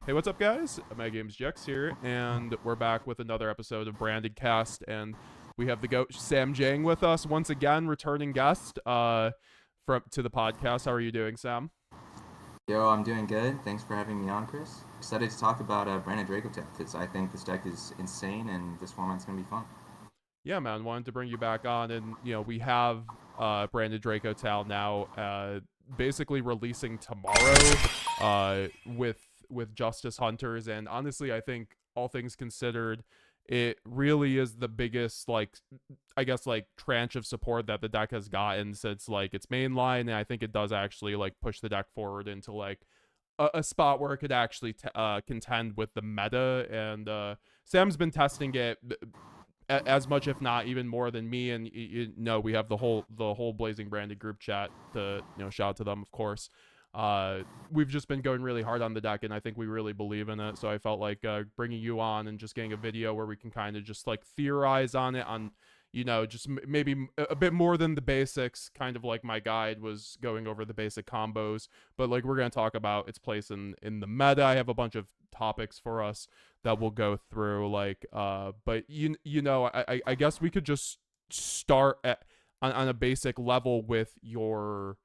Hey, what's up, guys? MetaGamesGX here, and we're back with another episode of Brandedcast, and we have the goat Sam Jiang with us once again, returning guest from to the podcast. How are you doing, Sam? Yo, I'm doing good. Thanks for having me on, Chris. Excited to talk about Branded Dracotail because I think this deck is insane and this format's gonna be fun. Yeah, man, wanted to bring you back on, and we have Branded Dracotail now, basically releasing tomorrow, with Justice Hunters, and honestly, I think all things considered, it really is the biggest, like, I guess, like, tranche of support that the deck has gotten since like its main line, and I think it does actually like push the deck forward into like a spot where it could actually contend with the meta. And Sam's been testing it as much, if not even more, than me. And we have the whole Blazing Branded group chat to shout out to them, of course. We've just been going really hard on the deck, and I think we really believe in it. So I felt like bringing you on and just getting a video where we can kind of just like theorize on it, on just maybe a bit more than the basics, kind of like my guide was going over the basic combos, but like we're going to talk about its place in the meta. I have a bunch of topics for us that we'll go through, like but I guess we could just start on a basic level with your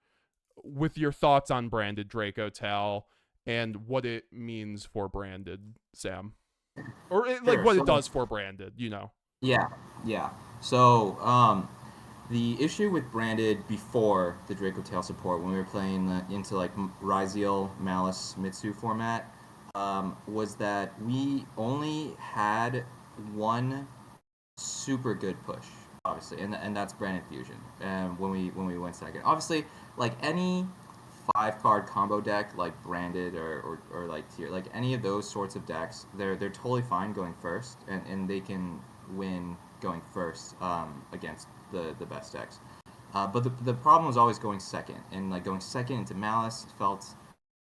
thoughts on Branded Dracotail and what it means for Branded, Sam, or like Sure. what it So does for Branded. yeah, yeah. So the issue with Branded before the Dracotail support, when we were playing into like Ryzeal, Maliss, Mitsu format, was that we only had one super good push, obviously, and that's Branded Fusion. When we went second, obviously, like any 5 card combo deck, like Branded or like tier, like any of those sorts of decks, they're totally fine going first, and they can win going first against the best decks. But the problem was always going second, and like going second into Malice felt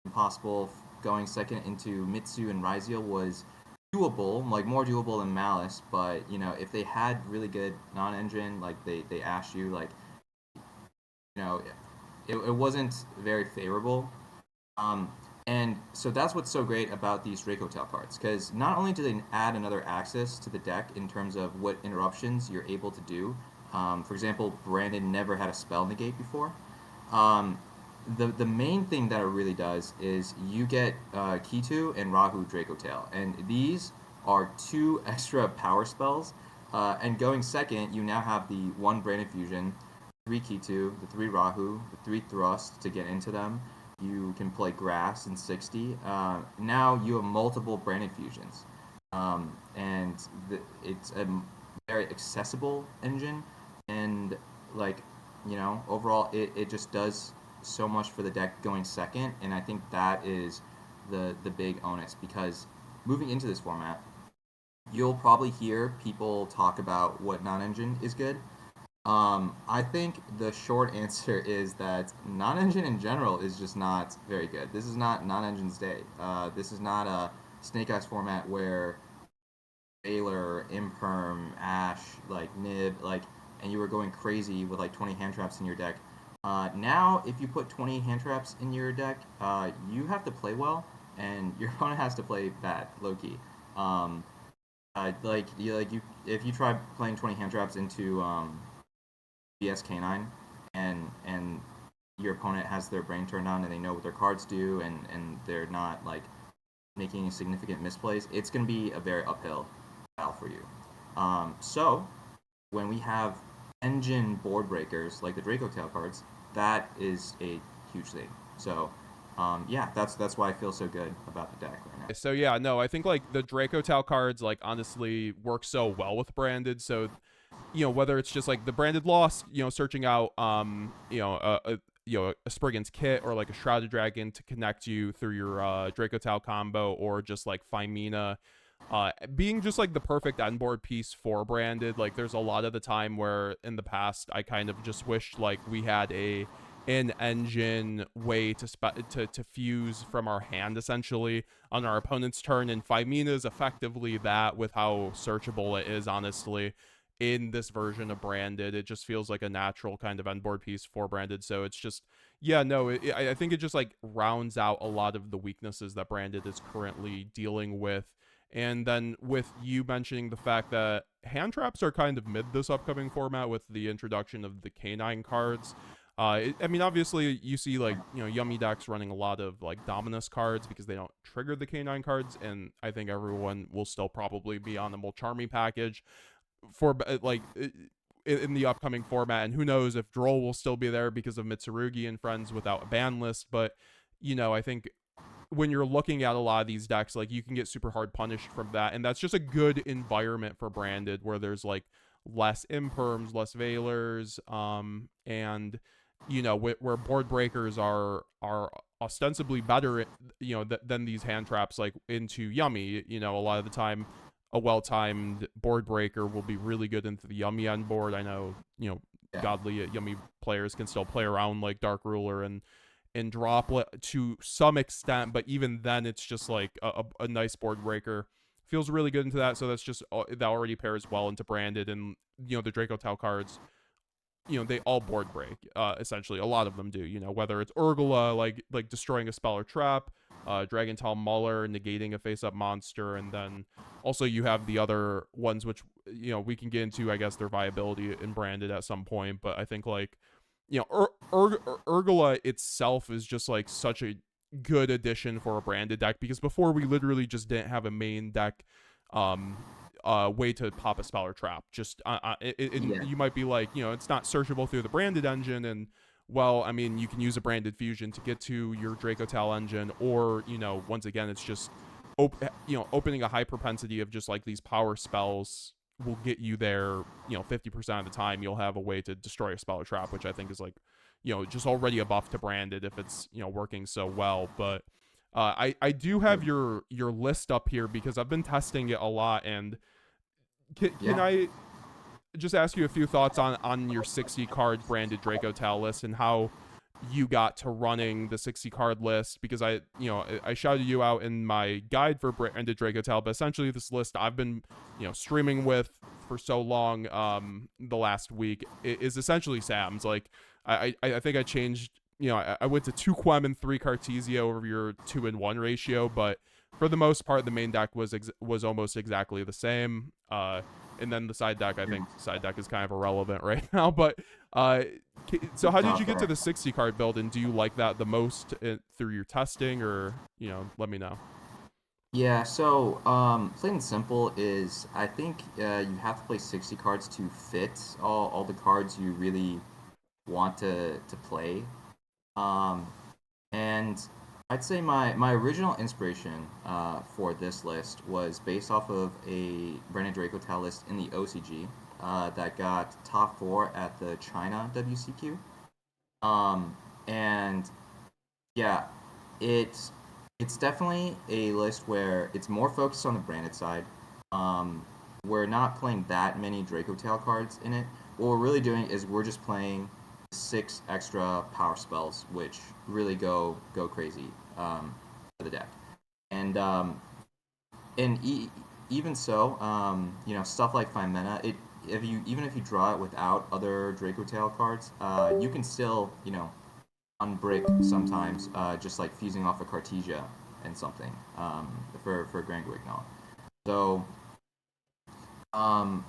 impossible. Going second into Mitsu and Ryzeal was doable, like more doable than Malice. But if they had really good non-engine, like they asked you, like you know, it wasn't very favorable. Um, and so that's what's so great about these Dracotail cards, because not only do they add another axis to the deck in terms of what interruptions you're able to do. For example, Brandon never had a spell negate before. Um, the main thing that it really does is you get Kitu and Rahu Dracotail, and these are 2 extra power spells. And going second, you now have the 1 Brain Infusion, 3 Kitu, the 3 Rahu, the 3 Thrust to get into them. You can play Grass in 60. Now you have multiple Brain Infusions, and it's a very accessible engine, and like overall it just does so much for the deck going second, and I think that is the big onus, because moving into this format, you'll probably hear people talk about what non-engine is good. I think the short answer is that non-engine in general is just not very good. This is not non-engine's day. This is not a Snake Eyes format where Baylor, Imperm, Ash, like Nib, like, and you were going crazy with like 20 hand traps in your deck. Now, if you put 20 hand traps in your deck, you have to play well, and your opponent has to play bad, low key. Um, if you try playing 20 hand traps into BS K9, and your opponent has their brain turned on and they know what their cards do, and they're not like making significant misplays, it's going to be a very uphill battle for you. So when we have engine board breakers like the Dracotail cards, that is a huge thing. So yeah, that's why I feel so good about the deck right now. So yeah, no, I think like the Dracotail cards like honestly work so well with Branded. So whether it's just like the Branded loss, searching out a Spriggan's Kit or like a Shrouded Dragon to connect you through your Dracotail combo, or just like Fimina being just like the perfect end board piece for Branded. Like there's a lot of the time where in the past I kind of just wished like we had an engine way to fuse from our hand essentially on our opponent's turn, and Fimina is effectively that with how searchable it is, honestly. In this version of Branded, it just feels like a natural kind of end board piece for Branded. So it's just Yeah, no, I think it just like rounds out a lot of the weaknesses that Branded is currently dealing with. And then with you mentioning the fact that hand traps are kind of mid this upcoming format with the introduction of the canine cards. I mean, obviously you see like, Yummy decks running a lot of like Dominus cards because they don't trigger the canine cards, and I think everyone will still probably be on the Molcharmy package for like in the upcoming format, and who knows if Droll will still be there because of Mitsurugi and friends without a ban list. But I think when you're looking at a lot of these decks, like you can get super hard punished from that, and that's just a good environment for Branded where there's like less imperms, less veilers, and where board breakers are ostensibly better, than these hand traps like into Yummy. A lot of the time a well-timed board breaker will be really good into the Yummy end board. I know, Yeah. godly Yummy players can still play around like Dark Ruler and Droplet to some extent, but even then it's just like a nice board breaker. Feels really good into that, so that's just that already pairs well into Branded. And the Dracotail cards, they all board break, essentially. A lot of them do, whether it's Urgula, like destroying a spell or trap, Dragontail Muller negating a face-up monster, and then also you have the other ones which, we can get into, I guess, their viability in Branded at some point. But I think like, Urgula itself is just like such a good addition for a Branded deck, because before we literally just didn't have a main deck way to pop a spell or trap. Just Yeah. you might be like, it's not searchable through the Branded engine, and well, I mean, you can use a Branded fusion to get to your Dracotail engine, or once again, it's just opening a high propensity of just like these power spells will get you there. 50% of the time you'll have a way to destroy a spell or trap, which I think is like, just already a buff to Branded if it's working so well. But I do have your list up here because I've been testing it a lot, and can Yeah. I just ask you a few thoughts on your 60 card Branded Dracotail list and how you got to running the 60 card list? Because I shouted you out in my guide for Branded Dracotail, but essentially this list I've been streaming with for so long, the last week, is essentially Sam's. Like I think I changed, I went to 2 Quem and 3 Cartesia over your 2-in-1 ratio, but for the most part the main deck was almost exactly the same. And then the side deck, I think side deck is kind of irrelevant right now. But so how did you get to the 60 card build, and do you like that the most through your testing, or let me know. Yeah, so plain and simple is I think you have to play 60 cards to fit all the cards you really want to play. Um, and I'd say my original inspiration for this list was based off of a Branded Dracotail list in the OCG that got top 4 at the China WCQ. And yeah, it's it's definitely a list where it's more focused on the Branded side. We're not playing that many Dracotail cards in it. What we're really doing is we're just playing 6 extra power spells, which really go crazy for the deck. And even so, stuff like Find Mana, even if you draw it without other Dracotail cards, you can still unbrick sometimes, just like fusing off a Cartesia and something for Grand Guignol. So um,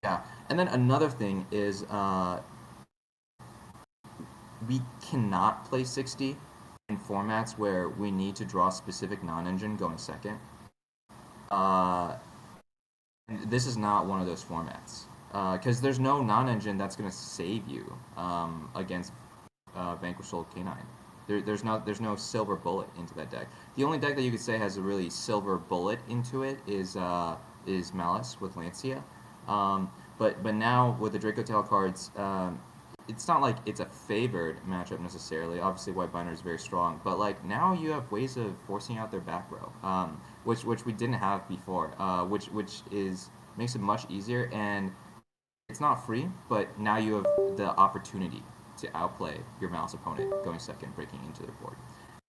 yeah, and then another thing is we cannot play 60 in formats where we need to draw specific non-engine going second. Uh, this is not one of those formats because there's no non-engine that's going to save you against Vanquish Soul Canine. There's no silver bullet into that deck. The only deck that you could say has a really silver bullet into it is Maliss with Lancia. But now with the Dracotail cards, it's not like it's a favored matchup necessarily. Obviously, White Binder is very strong, but like now you have ways of forcing out their back row, which we didn't have before, which is makes it much easier, and it's not free, but now you have the opportunity to outplay your Malice opponent going second, breaking into their board.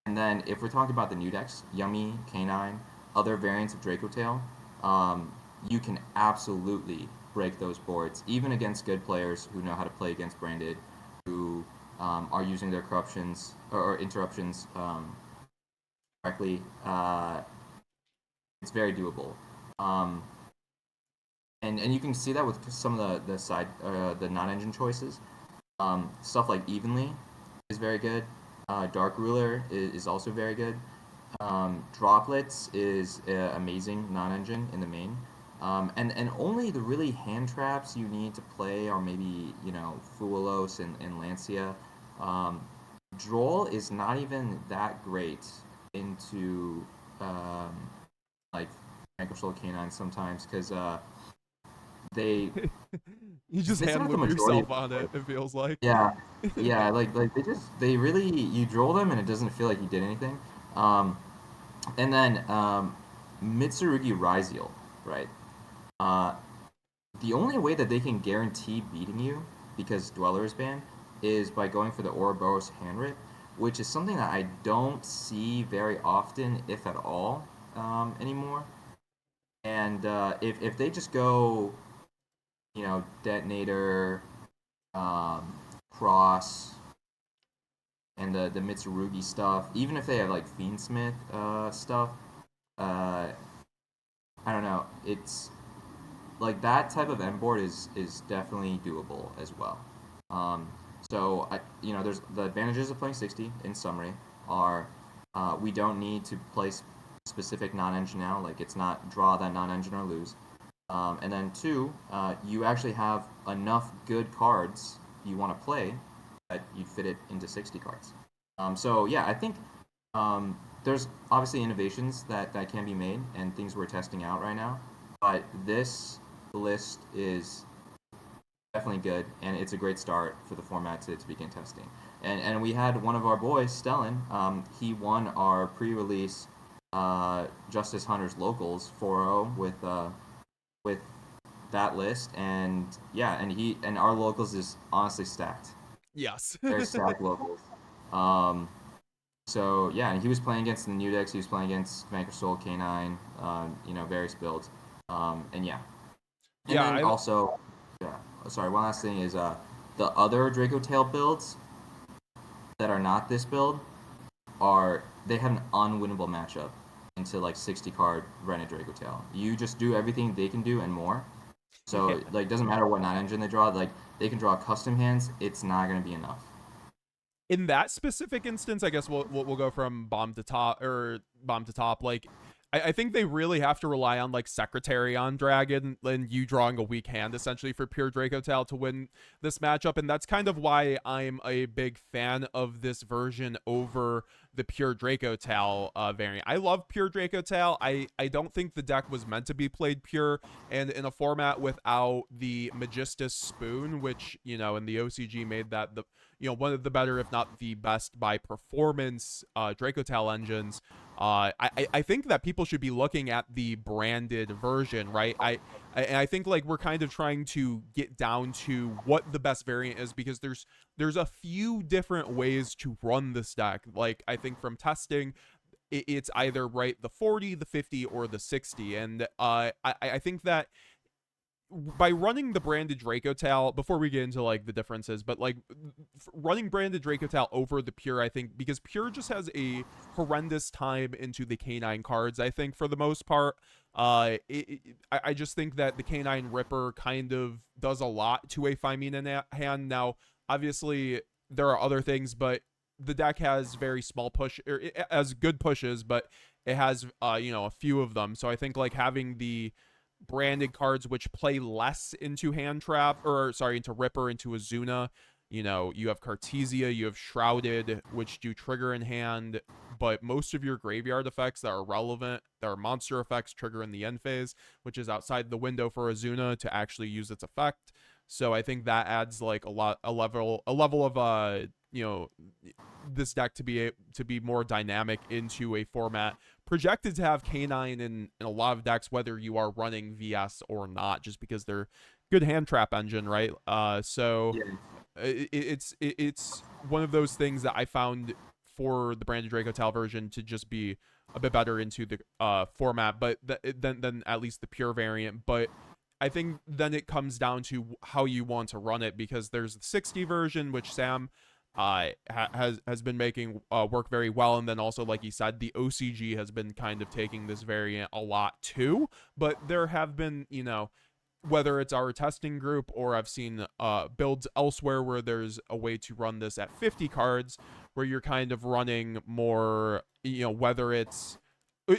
And then if we're talking about the new decks, Yummy, Canine, other variants of Dracotail, you can absolutely break those boards, even against good players who know how to play against Branded, who are using their corruptions or interruptions correctly, it's very doable. And you can see that with some of the side the non-engine choices. Stuff like Evenly is very good. Dark Ruler is also very good. Droplets is amazing non-engine in the main. And only the really hand traps you need to play are maybe, Fuelos and Lancia. Droll is not even that great into like Microsoft K9 sometimes because they You just it's hand not the loop majority yourself on it, it feels like. yeah, yeah, like they really you droll them and it doesn't feel like you did anything. And then Mitsurugi Ryzeal, right? Uh, the only way that they can guarantee beating you because Dweller is banned is by going for the Ouroboros hand rip, which is something that I don't see very often, if at all, anymore. And if they just go, Detonator, Cross, and the Mitsurugi stuff, even if they have like Fiendsmith stuff, I don't know. It's like that type of end board is definitely doable as well. So there's the advantages of playing 60 in summary are we don't need to play specific non-engine now. Like it's not draw that non-engine or lose. And then two, you actually have enough good cards you want to play that you'd fit it into 60 cards. So yeah, I think there's obviously innovations that can be made and things we're testing out right now. But this list is definitely good, and it's a great start for the format to begin testing. And we had one of our boys, Stellan, he won our pre-release Justice Hunters Locals 4-0 with that list, and yeah, and our locals is honestly stacked. Yes. Very stacked locals. So yeah, and he was playing against the new decks. He was playing against Vanquish Soul, K9, various builds, and yeah. And Yeah, then also, yeah. Sorry, one last thing is the other Dracotail builds that are not this build they have an unwinnable matchup into like 60 card Rented Dracotail. You just do everything they can do and more. So like doesn't matter what non-engine they draw. Like they can draw custom hands. It's not gonna be enough. In that specific instance, I guess we'll go from bomb to top. Like, I think they really have to rely on like Secretary on Dragon and you drawing a weak hand essentially for pure Dracotail to win this matchup, and that's kind of why I'm a big fan of this version over the pure Dracotail variant. I love pure Dracotail. I don't think the deck was meant to be played pure, and in a format without the Magistus Spoon, which in the OCG made that the one of the better, if not the best by performance Dracotail engines. I think that people should be looking at the branded version, right? I think like we're kind of trying to get down to what the best variant is, because there's a few different ways to run this deck. Like I think from testing, it's either right the 40, the 50, or the 60, and I think that by running the branded Dracotail, before we get into like the differences, but like running branded Dracotail over the pure, I think because pure just has a horrendous time into the K9 cards, I think for the most part. I just think that the K9 Ripper kind of does a lot to a Femina hand. Now obviously there are other things, but the deck has very small push, or it has good pushes, but it has a few of them. So I think like having the branded cards which play less into hand trap, or sorry, into Ripper, into Azuna. You have Cartesia, you have Shrouded, which do trigger in hand, but most of your graveyard effects that are relevant, that are monster effects, trigger in the end phase, which is outside the window for Azuna to actually use its effect. So I think that adds like a level of this deck to be more dynamic into a format projected to have K9 in a lot of decks, whether you are running VS or not, just because they're good hand trap engine, right? So it's one of those things that I found for the branded Dracotail version to just be a bit better into the format, but than at least the pure variant. But I think then it comes down to how you want to run it, because there's the 60 version, which Sam has been making work very well. And then also, like you said, the OCG has been kind of taking this variant a lot too. But there have been, whether it's our testing group or I've seen builds elsewhere where there's a way to run this at 50 cards, where you're kind of running more, whether it's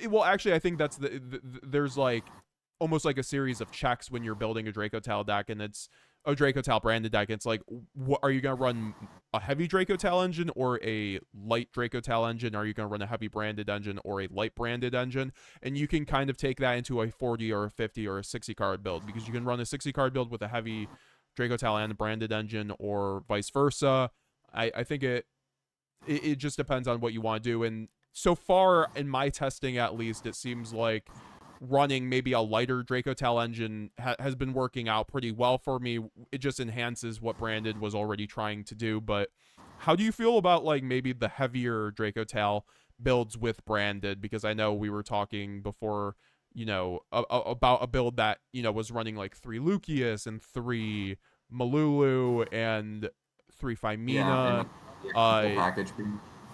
well, actually, I think that's there's like almost like a series of checks when you're building a Dracotail deck, and it's a Dracotail branded deck. It's like, what are you gonna run, a heavy Dracotail engine or a light Dracotail engine? Are you gonna run a heavy branded engine or a light branded engine? And you can kind of take that into a 40 or a 50 or a 60 card build, because you can run a 60 card build with a heavy Dracotail and a branded engine, or vice versa. I think it just depends on what you want to do. And so far in my testing, at least, it seems like running maybe a lighter Dracotail engine has been working out pretty well for me. It just enhances what Branded was already trying to do. But how do you feel about like maybe the heavier Dracotail builds with Branded? Because I know we were talking before, about a build that, was running like 3 Lucius and 3 Malulu and 3 Yeah, Fimina. and full Uh, package.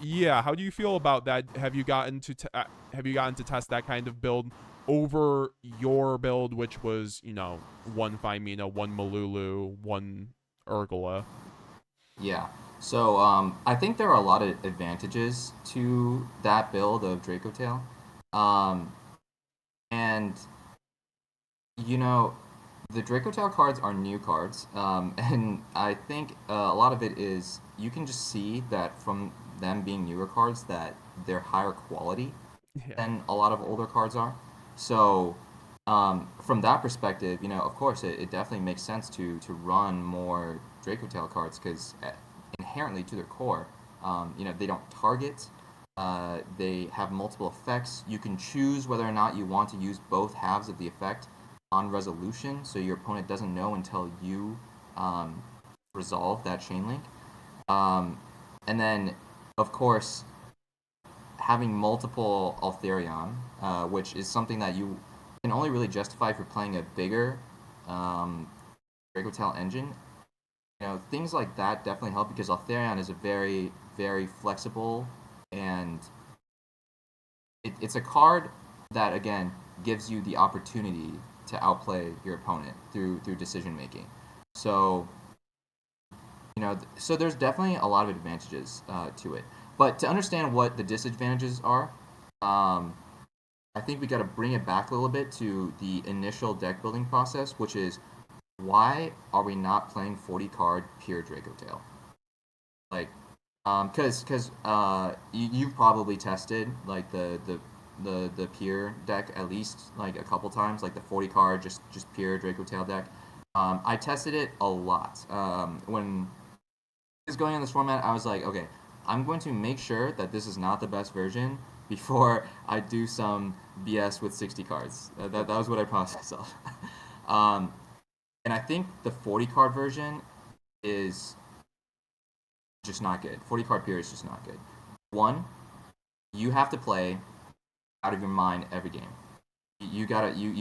yeah, how do you feel about that? Have you gotten to test that kind of build over your build, which was, 1 Fimina, 1 Malulu, 1 Urgula? Yeah. So I think there are a lot of advantages to that build of Dracotail. Um, and you know, the Dracotail cards are new cards, and I think a lot of it is you can just see that from them being newer cards that they're higher quality Yeah. than a lot of older cards are. So from that perspective, of course, it definitely makes sense to run more Dracotail cards because inherently to their core, they don't target. They have multiple effects. You can choose whether or not you want to use both halves of the effect on resolution, so your opponent doesn't know until you resolve that chain link. And then, of course, having multiple Altharion, which is something that you can only really justify if you're playing a bigger Dracotail engine. Things like that definitely help because Altharion is a very, very flexible and it's a card that, again, gives you the opportunity to outplay your opponent through decision making. So, so there's definitely a lot of advantages to it. But to understand what the disadvantages are, I think we got to bring it back a little bit to the initial deck building process, which is why are we not playing 40 card pure Dracotail? Like, because you've probably tested like the pure deck at least like a couple times, like the 40 card just pure Dracotail deck. I tested it a lot. When I was going on this format, I was like, okay, I'm going to make sure that this is not the best version before I do some BS with 60 cards. That was what I promised myself. And I think the 40 card version is just not good. 40 card pure is just not good. One, you have to play out of your mind every game. You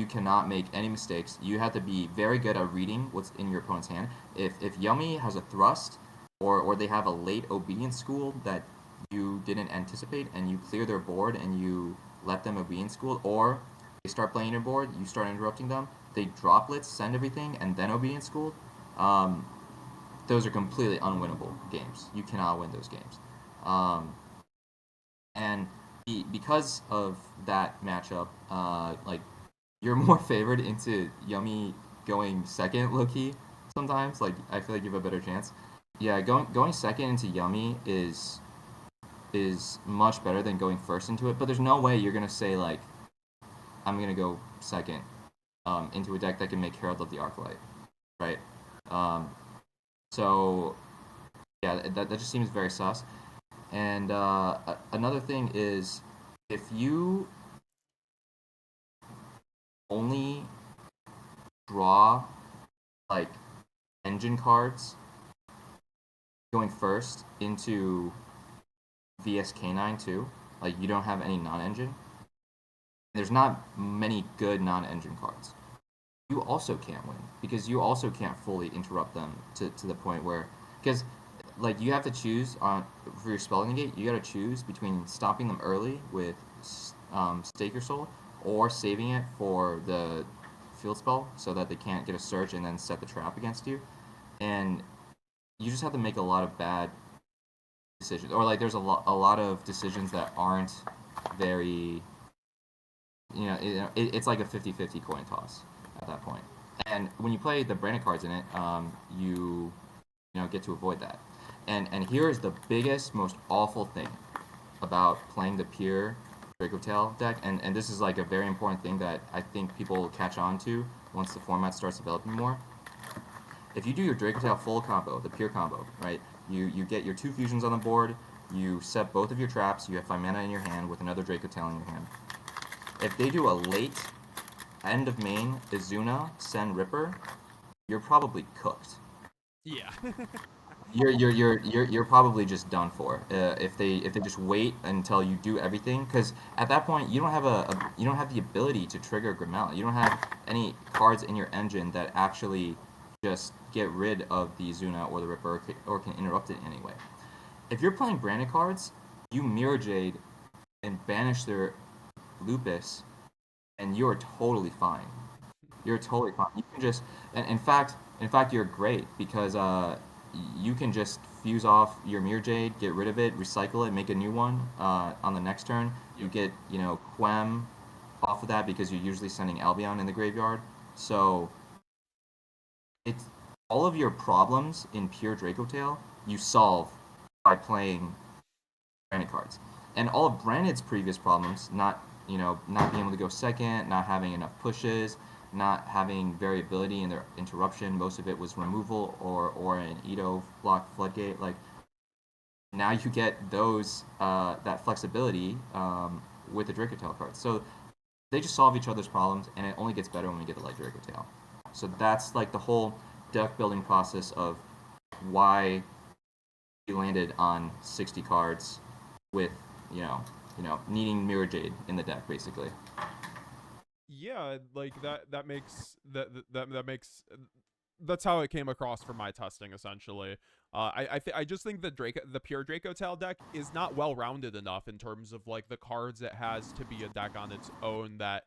cannot make any mistakes. You have to be very good at reading what's in your opponent's hand. If Yummy has a thrust or they have a late obedience school that you didn't anticipate and you clear their board and you let them obedience school, or they start playing your board, you start interrupting them, they droplets, send everything, and then obedience school, those are completely unwinnable games. You cannot win those games. And because of that matchup, like, you're more favored into Yummy going second, low-key, sometimes. Like, I feel like you have a better chance. Yeah, going second into Yummy is much better than going first into it, but there's no way you're going to say, like, I'm going to go second into a deck that can make Herald of the Arclight, right? So, yeah, that just seems very sus. And another thing is, if you only draw, like, engine cards going first into VSK9 too, like, you don't have any non-engine, there's not many good non-engine cards. You also can't win because you also can't fully interrupt them to the point where, because like you have to choose on for your spell negate. You got to choose between stopping them early with Stake Your Soul, or saving it for the field spell so that they can't get a search and then set the trap against you. And you just have to make a lot of bad decisions, or like there's a lot of decisions that aren't very, it's like a 50-50 coin toss at that point. And when you play the branded cards in it, you get to avoid that. And here is the biggest, most awful thing about playing the pure Dracotail deck, and this is like a very important thing that I think people will catch on to once the format starts developing more. If you do your Dracotail full combo, the pure combo, right, you get your 2 fusions on the board, you set both of your traps, you have 5 mana in your hand with another Dracotail in your hand. If they do a late end of main Izuna Sen Ripper, you're probably cooked. Yeah. you're probably just done for if they just wait until you do everything, because at that point you don't have the ability to trigger Grimmel. You don't have any cards in your engine that actually just get rid of the Izuna or the Ripper or can interrupt it anyway. If you're playing branded cards, you Mirror Jade and banish their Lupus, and you're totally fine. You're totally fine. You can just, and in fact, you're great because you can just fuse off your Mirror Jade, get rid of it, recycle it, make a new one on the next turn. You get, Quem off of that because you're usually sending Albion in the graveyard. So it's all of your problems in pure Dracotail you solve by playing branded cards. And all of Branded's previous problems, not being able to go second, not having enough pushes, not having variability in their interruption. Most of it was removal or an Edo block floodgate. Like, now you get those that flexibility with the Dracotail cards. So they just solve each other's problems, and it only gets better when we get the light Dracotail. So that's like the whole deck building process of why we landed on 60 cards with needing Mirror Jade in the deck, basically. Yeah, like that makes that makes that's how it came across from my testing, essentially. I just think the pure Dracotail deck is not well rounded enough in terms of like the cards it has to be a deck on its own that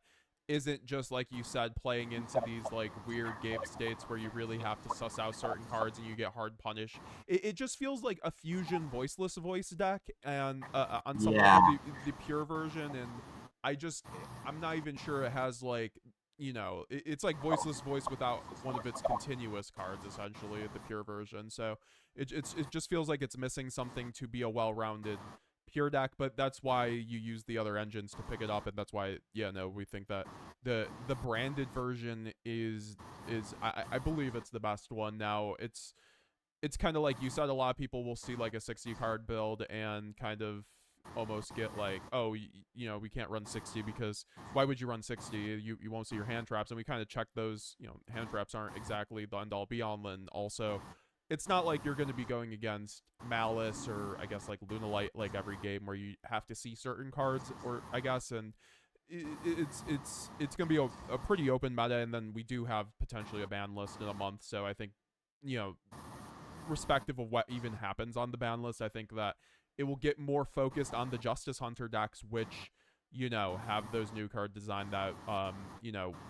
isn't just, like you said, playing into these like weird game states where you really have to suss out certain cards and you get hard punished. It just feels like a fusion voiceless voice deck, and on some level the pure version, and I'm not even sure it has like, it's like voiceless voice without one of its continuous cards, essentially, the pure version. So it just feels like it's missing something to be a well-rounded pure deck, but that's why you use the other engines to pick it up, and that's why we think that the branded version is I believe it's the best one. Now it's kind of like you said, a lot of people will see like a 60 card build and kind of almost get like, oh, we can't run 60 because why would you run 60? You won't see your hand traps, and we kind of check those. Hand traps aren't exactly the end all be all, and also it's not like you're going to be going against Maliss or I guess like Lunalight like every game where you have to see certain cards, or I guess, and it's going to be a pretty open meta, and then we do have potentially a ban list in a month. So I think, respective of what even happens on the ban list, I think that it will get more focused on the Justice Hunter decks, which have those new card design that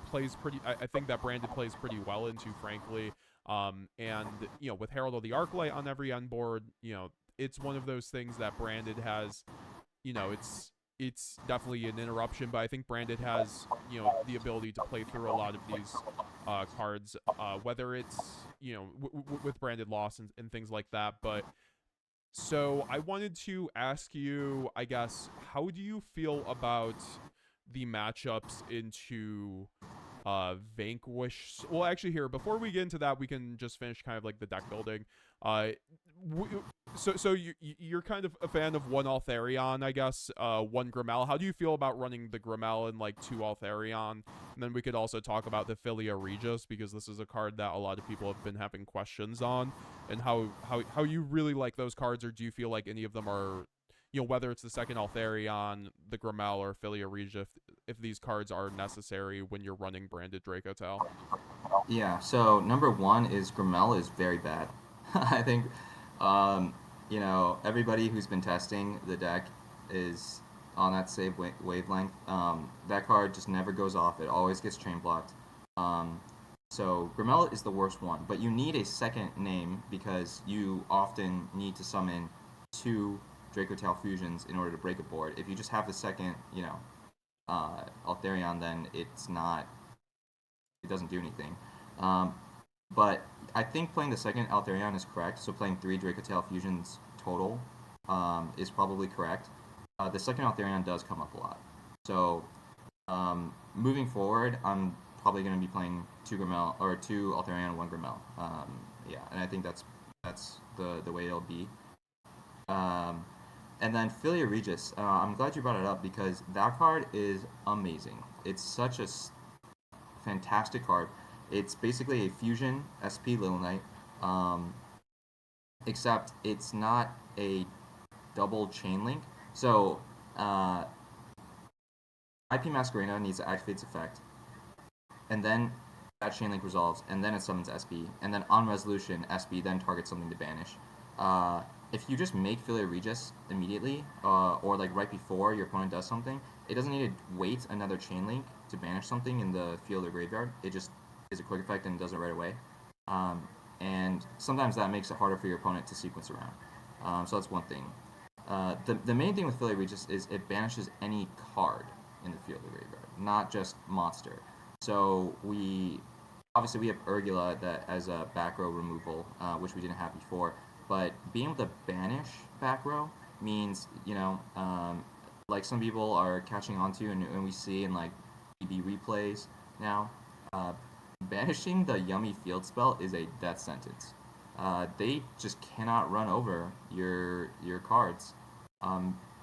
plays pretty. I think that Branded plays pretty well into, frankly. And with Herald of the Arclight on every end board, it's one of those things that Branded has. It's definitely an interruption, but I think Branded has the ability to play through a lot of these cards, whether it's with Branded loss and things like that. But so I wanted to ask you, I guess, how do you feel about the matchups into Vanquish? Well, actually, here, before we get into that, we can just finish kind of like the deck building. So you're kind of a fan of one Altharion, I guess, one Grimmel. How do you feel about running the Grimmel and like 2 Altharion? And then we could also talk about the Philia Regis, because this is a card that a lot of people have been having questions on, and how you really like those cards, or do you feel like any of them are, whether it's the second Altharion, the Grimmel, or Philia Regis, if these cards are necessary when you're running Branded Dracotail? Yeah, so number one is Grimmel is very bad. I think You know, everybody who's been testing the deck is on that same wavelength. That card just never goes off. It always gets chain blocked. Um, so Grimel is the worst one, but you need a second name because you often need to summon 2 Dracotail fusions in order to break a board. If you just have the second, you know, Altharion, then it doesn't do anything. Um, but I think playing the second Altharion is correct. So playing 3 Dracotail fusions total is probably correct. The second Altharion does come up a lot. So moving forward, I'm probably going to be playing 2 Grimel or 2 Altharion, 1 Grimel. Yeah, and I think that's the way it'll be. And then Philia Regis, I'm glad you brought it up because that card is amazing. It's such a fantastic card. It's basically a fusion SP Little Knight, except it's not a double chain link. So IP Masquerena needs to activate its effect, and then that chain link resolves, and then it summons SP, and then on resolution, SP then targets something to banish. If you just make Philia Regis immediately, or like right before your opponent does something, it doesn't need to wait another chain link to banish something in the field or graveyard. It just is a quick effect and does it right away. And sometimes that makes it harder for your opponent to sequence around. So that's one thing. The main thing with Philia Regis is it banishes any card in the field or graveyard, not just monster. So we have Urgula that as a back row removal, which we didn't have before. But being able to banish back row means, you know, like some people are catching on to, and we see in like BB replays now, banishing the Yummy Field spell is a death sentence. They just cannot run over your cards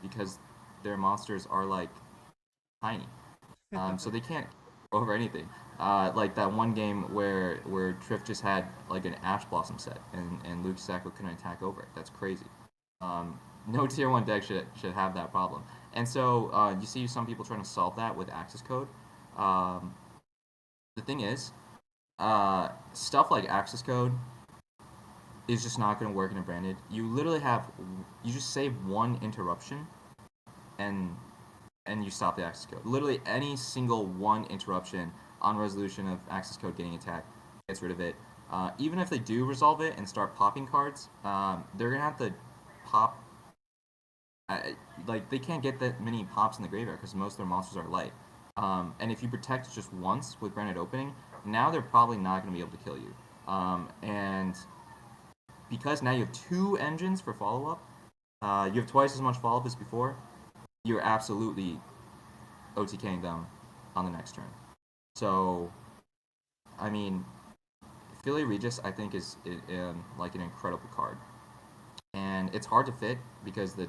because their monsters are like tiny, so they can't over anything. Like that one game where Triff just had like an Ash Blossom set and Luke Sacco couldn't attack over it. That's crazy. No tier 1 deck should have that problem. And so you see some people trying to solve that with access code. The thing is, stuff like access code is just not going to work in a branded. You just save one interruption and you stop the access code. Literally any single one interruption on resolution of access code getting attacked gets rid of it. Even if they do resolve it and start popping cards, they're going to have to pop. Like, they can't get that many pops in the graveyard because most of their monsters are light. And if you protect just once with Branded Opening, now they're probably not going to be able to kill you. And because now you have 2 engines for follow-up, you have twice as much follow-up as before, you're absolutely OTKing them on the next turn. So, I mean, Philia Regis, I think, is like an incredible card. And it's hard to fit because the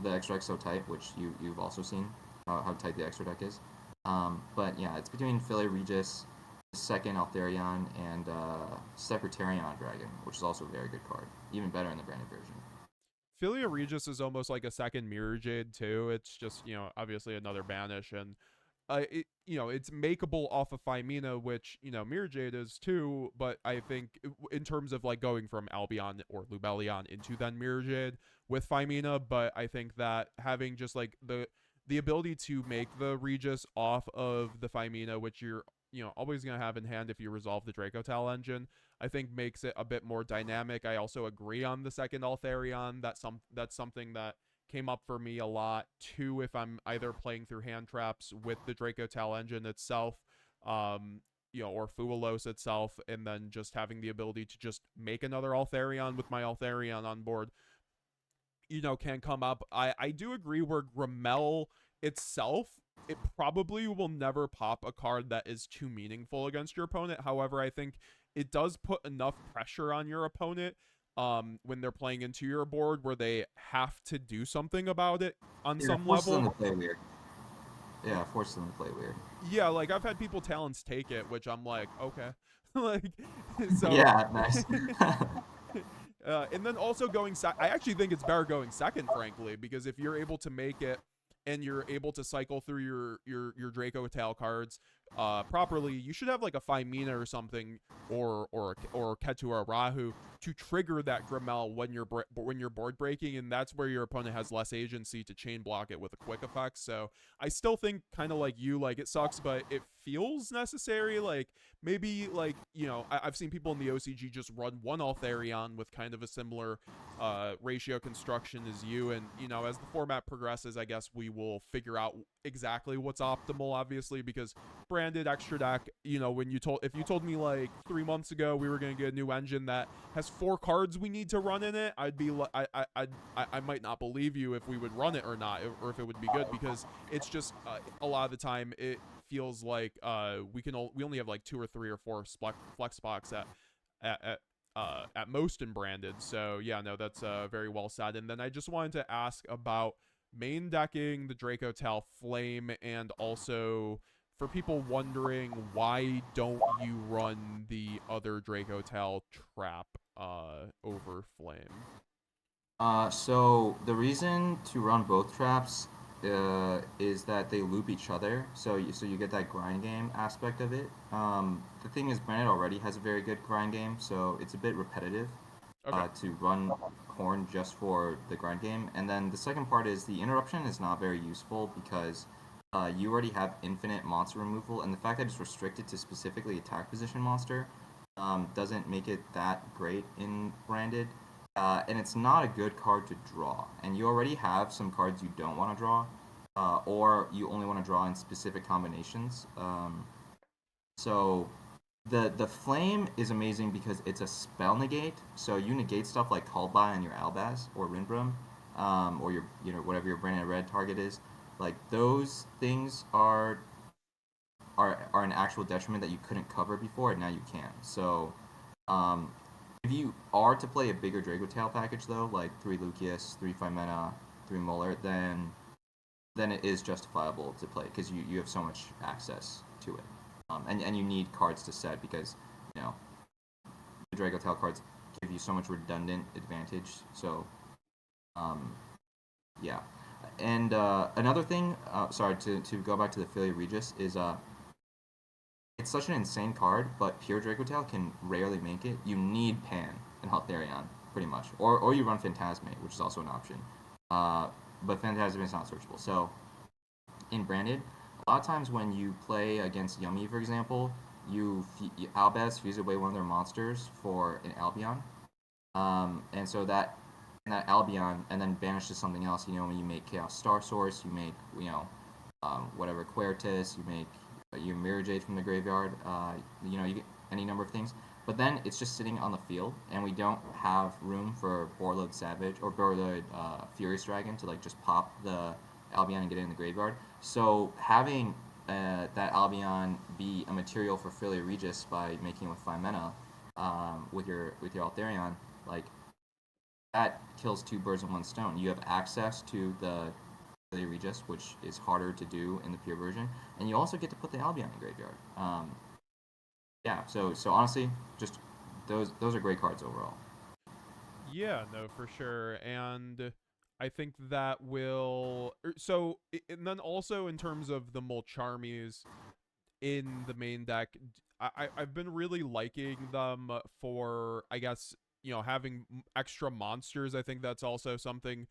extra deck's so tight, which you've also seen how tight the extra deck is. But yeah, it's between Philia Regis, the second Altharion, and Secretarion Dragon, which is also a very good card. Even better in the branded version. Philia Regis is almost like a second Mirror Jade too. It's just, you know, obviously another banish, and it's makeable off of Phimena, which, you know, Mirror Jade is too, but I think in terms of like going from Albion or Lubellion into then Mirror Jade with Phimena, but I think that having just like the ability to make the Regis off of the Phimena, which you're, you know, always going to have in hand if you resolve the Dracotail engine, I think makes it a bit more dynamic. I also agree on the second Altharion. That's something that came up for me a lot too if I'm either playing through hand traps with the Dracotail engine itself, or Fuelos itself, and then just having the ability to just make another Altharion with my Altharion on board, you know, can come up. I do agree where Grimel itself, it probably will never pop a card that is too meaningful against your opponent. However, I think it does put enough pressure on your opponent when they're playing into your board where they have to do something about it on some level. Forces them to play weird. Yeah, forces them to play weird. Yeah, like I've had people talents take it, which I'm like, okay. Like, so yeah, nice. And then also going I actually think it's better going second, frankly, because if you're able to make it and you're able to cycle through your Dracotail cards, properly, you should have like a Femina or something, or Ketu or Rahu to trigger that Grimmel when you're board breaking, and that's where your opponent has less agency to chain block it with a quick effect. So I still think, kind of like you, like it sucks, but it feels necessary. Like maybe like I've seen people in the OCG just run one Altharion with kind of a similar ratio construction as you, and as the format progresses, I guess we will figure out exactly what's optimal, obviously, because branded extra deck, if you told me like 3 months ago we were going to get a new engine that has 4 cards we need to run in it, I'd be like, I might not believe you if we would run it or not, or if it would be good, because it's just a lot of the time it feels like we only have like 2 or 3 or 4 flex spots at most in branded. So yeah, no, that's very well said. And then I just wanted to ask about main decking the Dracotail Flame, and also for people wondering, why don't you run the other Dracotail Trap over Flame? So the reason to run both traps is that they loop each other, so you get that grind game aspect of it. The thing is, Branded already has a very good grind game, so it's a bit repetitive Okay. to run Horn just for the grind game. And then the second part is the interruption is not very useful because you already have infinite monster removal, and the fact that it's restricted to specifically attack position monster doesn't make it that great in Branded. And it's not a good card to draw. And you already have some cards you don't want to draw, or you only want to draw in specific combinations. So the Flame is amazing because it's a spell negate. So you negate stuff like Called By on your Albaz or Rinbrum, or your whatever your Branded Red target is. Like those things are an actual detriment that you couldn't cover before, and now you can. So if you are to play a bigger Dracotail package, though, like 3 Lucius, 3 Femina, 3 Muller, then it is justifiable to play because you have so much access to it. And you need cards to set because, the Dracotail cards give you so much redundant advantage. So, yeah. And another thing, sorry, to go back to the Philly Regis, is it's such an insane card, but pure Dracotail can rarely make it. You need Pan and Haltharion, pretty much. Or you run Phantasmate, which is also an option. But Phantasmate is not searchable. So, in Branded, a lot of times when you play against Yummy, for example, Albaz fuse away one of their monsters for an Albion. And so that Albion, and then banishes something else. When you make Chaos Star Source, you make, whatever, Quertus, you Mirror Jade from the graveyard, you get any number of things. But then it's just sitting on the field, and we don't have room for Borreload Savage or Borreload Furious Dragon to just pop the Albion and get it in the graveyard. So having that Albion be a material for Philly Regis by making it with 5 mana with your Altharion, that kills 2 birds with 1 stone. You have access to the Philly Regis, which is harder to do in the pure version, and you also get to put the Albion in graveyard. Yeah, so honestly, just those are great cards overall. Yeah, no, for sure. And I think that will. So, and then also in terms of the Mulcharmies in the main deck, I've been really liking them for, I guess, having extra monsters. I think that's also something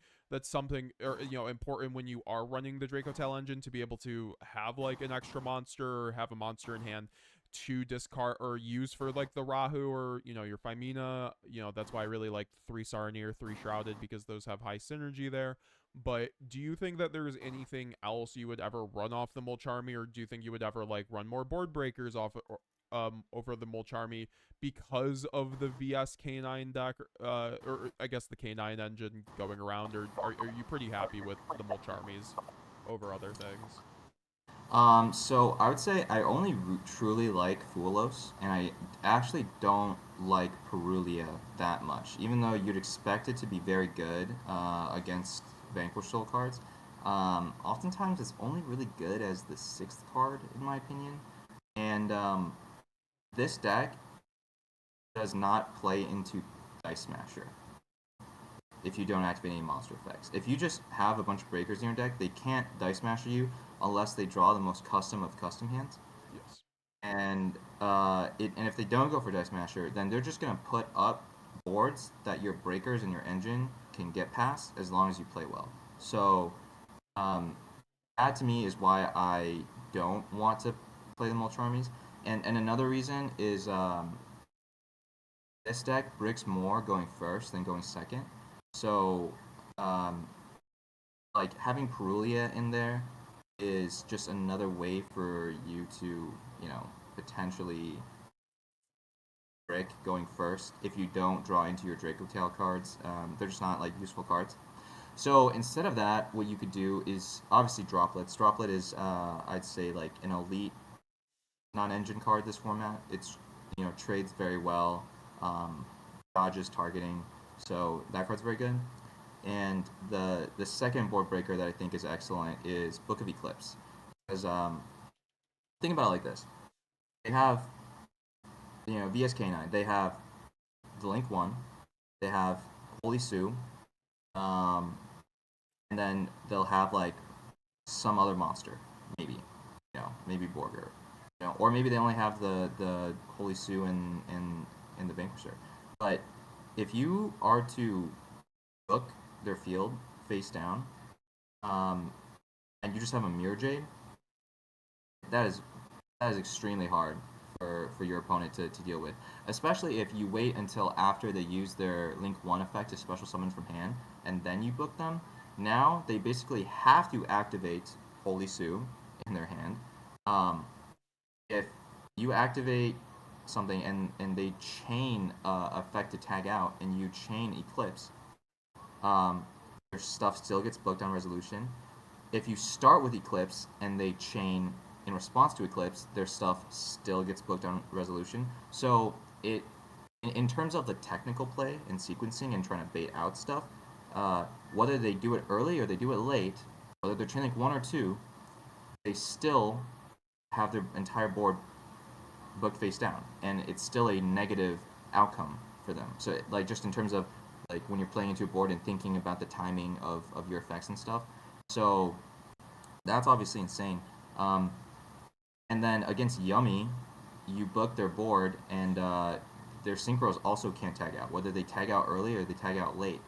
or important when you are running the Dracotail engine, to be able to have like an extra monster or have a monster in hand to discard or use for like the Rahu or your Femina. That's why I really like 3 Sarnir, 3 Shrouded, because those have high synergy there. But do you think that there's anything else you would ever run off the Mulcharmy, or do you think you would ever run more board breakers off over the Mulcharmy because of the VS K9 deck, or I guess the K9 engine going around, or are you pretty happy with the Mulcharmies over other things? So I would say I only truly like Fuelos, and I actually don't like Perulia that much, even though you'd expect it to be very good against Vanquish Soul cards. Oftentimes it's only really good as the 6th card, in my opinion. And this deck does not play into Dice Smasher if you don't activate any monster effects. If you just have a bunch of breakers in your deck, they can't Dice Smasher you unless they draw the most custom of custom hands. Yes. And and if they don't go for Dice Smasher, then they're just gonna put up boards that your breakers and your engine can get past as long as you play well. So um, that to me is why I don't want to play the Mulch Armies. And another reason is this deck bricks more going first than going second. So um, like having Perulia in there is just another way for you to, potentially brick going first if you don't draw into your Dracotail cards. They're just not like useful cards. So instead of that, what you could do is obviously Droplets. Droplet is, I'd say, like an elite non-engine card this format. It's trades very well, um, dodges targeting, so that card's very good. And the second board breaker that I think is excellent is Book of Eclipse, because think about it like this: they have VSK9, they have the Link One, they have Holy Sue, um, and then they'll have like some other monster, maybe, maybe Borger, or maybe they only have the Holy Sue and the Vanquisher. But if you are to book their field face down, um, and you just have a Mirror Jade, that is extremely hard for your opponent to deal with. Especially if you wait until after they use their Link 1 effect to special summon from hand, and then you book them. Now they basically have to activate Holy Sue in their hand. If you activate something and they chain effect to tag out, and you chain Eclipse, their stuff still gets booked on resolution. If you start with Eclipse and they chain in response to Eclipse, their stuff still gets booked on resolution. So in terms of the technical play and sequencing and trying to bait out stuff, whether they do it early or they do it late, whether they're chaining 1 or 2, they still have their entire board booked face down, and it's still a negative outcome for them. So like just in terms of like when you're playing into a board and thinking about the timing of your effects and stuff. So that's obviously insane. And then against Yummy, you book their board, and their synchros also can't tag out, whether they tag out early or they tag out late.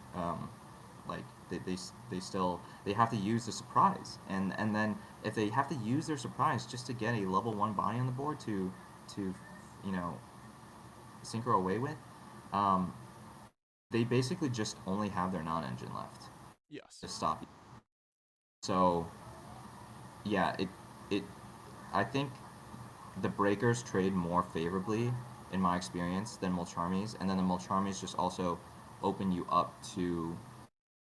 Like they still they have to use the surprise, and then if they have to use their surprise just to get a level 1 body on the board to synchro away with, um, they basically just only have their non-engine left Yes. to stop you. So yeah, it I think the breakers trade more favorably in my experience than Mulcharmies, and then the Mulcharmies just also open you up to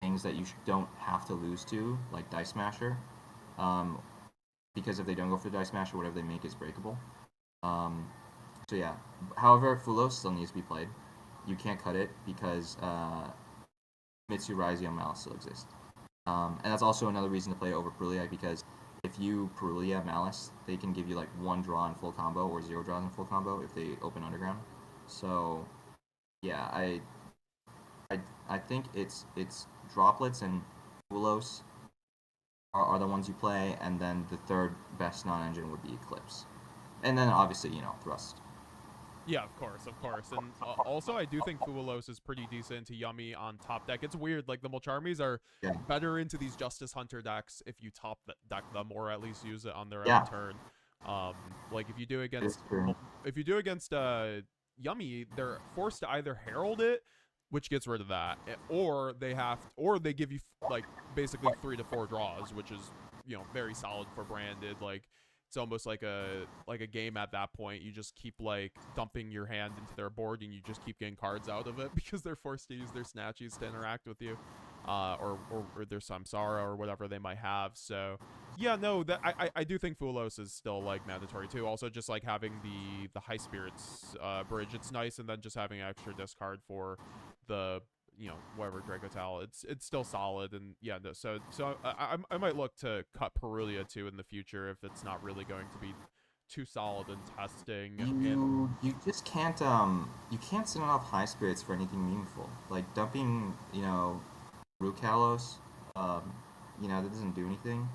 things that you don't have to lose to, like Dice Smasher, because if they don't go for the Dice Smasher, whatever they make is breakable. So yeah, however, Fulos still needs to be played. You can't cut it because Ryzeal, Maliss still exist. And that's also another reason to play it over Perulia, because if you Perulia Maliss, they can give you like 1 draw in full combo or 0 draws in full combo if they open Underground. So yeah, I think it's Droplets and Fulos are the ones you play, and then the third best non-engine would be Eclipse. And then obviously, Thrust. Yeah, of course. And also, I do think Fuelos is pretty decent to Yummy on top deck. It's weird, like the Mulcharmies are Yeah. better into these Justice Hunter decks if you top deck them, or at least use it on their Yeah. own turn. Like if you do against true. Yummy, they're forced to either herald it, which gets rid of that, or they give you like basically 3 to 4 draws, which is very solid for Branded. Like it's almost like a game at that point. You just keep like dumping your hand into their board, and you just keep getting cards out of it because they're forced to use their snatchies to interact with you, or their Samsara or whatever they might have. So yeah, no, that I do think Fulos is still like mandatory too. Also, just like having the High Spirits bridge, it's nice, and then just having an extra discard for the whatever Dracotail, it's still solid. And yeah, no, so I might look to cut Perulia too in the future if it's not really going to be too solid in testing. And You just you can't send off High Spirits for anything meaningful. Like dumping Rukalos, that doesn't do anything.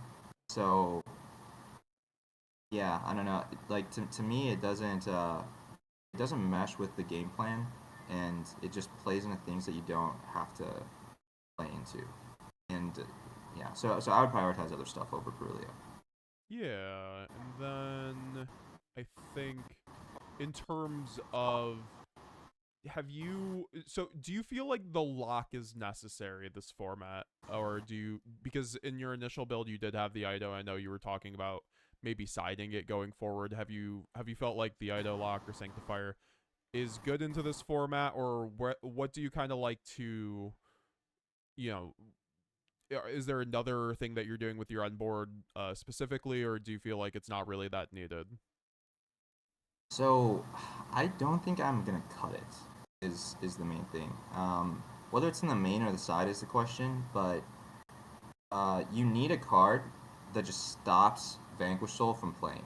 So Yeah, I don't know. Like to me, it doesn't mesh with the game plan, and it just plays into things that you don't have to play into. And yeah, so I would prioritize other stuff over Perulia. Yeah, and then I think in terms of do you feel like the lock is necessary this format, or do you, because in your initial build you did have the Ido, I know you were talking about maybe siding it going forward. Have you felt like the Ido lock or Sanctifier is good into this format, or what do you kind of like to, you know, is there another thing that you're doing with your onboard specifically, or do you feel like it's not really that needed? So I don't think I'm gonna cut it. Is the main thing. Whether it's in the main or the side is the question, but you need a card that just stops Vanquish Soul from playing.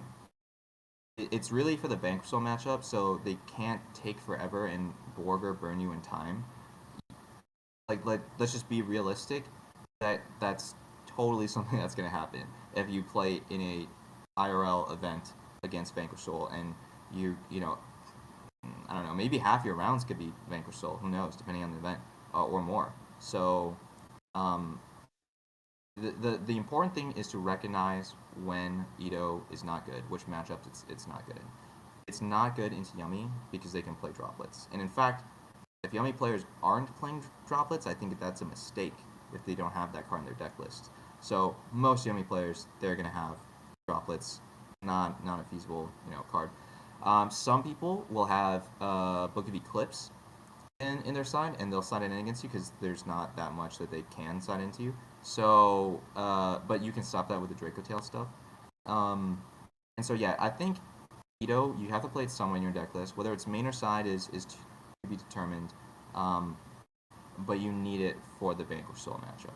It's really for the Vanquish Soul matchup, so they can't take forever and Borg or burn you in time. Let's just be realistic. That's totally something that's gonna happen if you play in a IRL event against Vanquish Soul, and you know, I don't know, maybe half your rounds could be Vanquish Soul. Who knows, depending on the event, or more. So, um, the important thing is to recognize when Ito is not good, which matchups it's not good in. It's not good into Yummy because they can play droplets, and in fact, if Yummy players aren't playing droplets, I think that's a mistake if they don't have that card in their deck list. So most Yummy players, they're gonna have droplets, not a feasible card. Some people will have Book of Eclipse in their side, and they'll side it in against you because there's not that much that they can side into you. So, but you can stop that with the Dracotail stuff. And so yeah, I think Ito, you have to play it somewhere in your deck list. Whether it's main or side is to be determined. Um, but you need it for the Vanquish Soul matchup.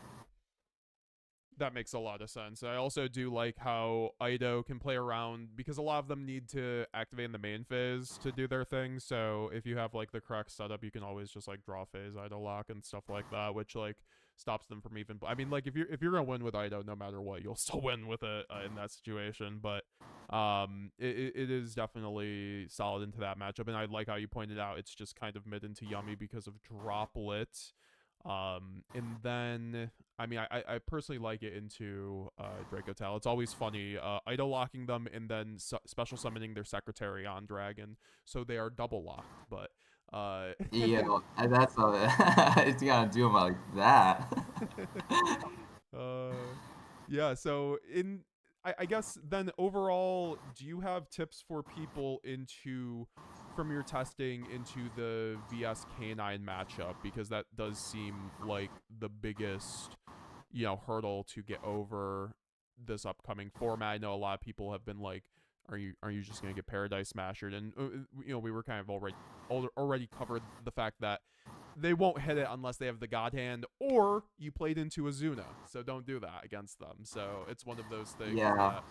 That makes a lot of sense. I also do like how Ido can play around because a lot of them need to activate in the main phase to do their thing. So if you have like the correct setup, you can always just like draw phase Ido lock and stuff like that, which like stops them from even. I mean, like if you're gonna win with Ido, no matter what, you'll still win with it in that situation. But it is definitely solid into that matchup, and I like how you pointed out it's just kind of mid into Yummy because of Droplet. And then I mean, I personally like it into Dracotail. It's always funny, idol locking them and then special summoning their secretary on Dragon, so they are double locked. But Yeah, that's it's gotta do them like that. uh, yeah. So I guess then overall, do you have tips for people into from your testing into the VS K9 matchup, because that does seem like the biggest hurdle to get over this upcoming format. I know a lot of people have been like, are you just gonna get Paradise Smashed? And we were kind of already covered the fact that they won't hit it unless they have the God Hand or you played into Azuna. So don't do that against them. So it's one of those things Yeah, that,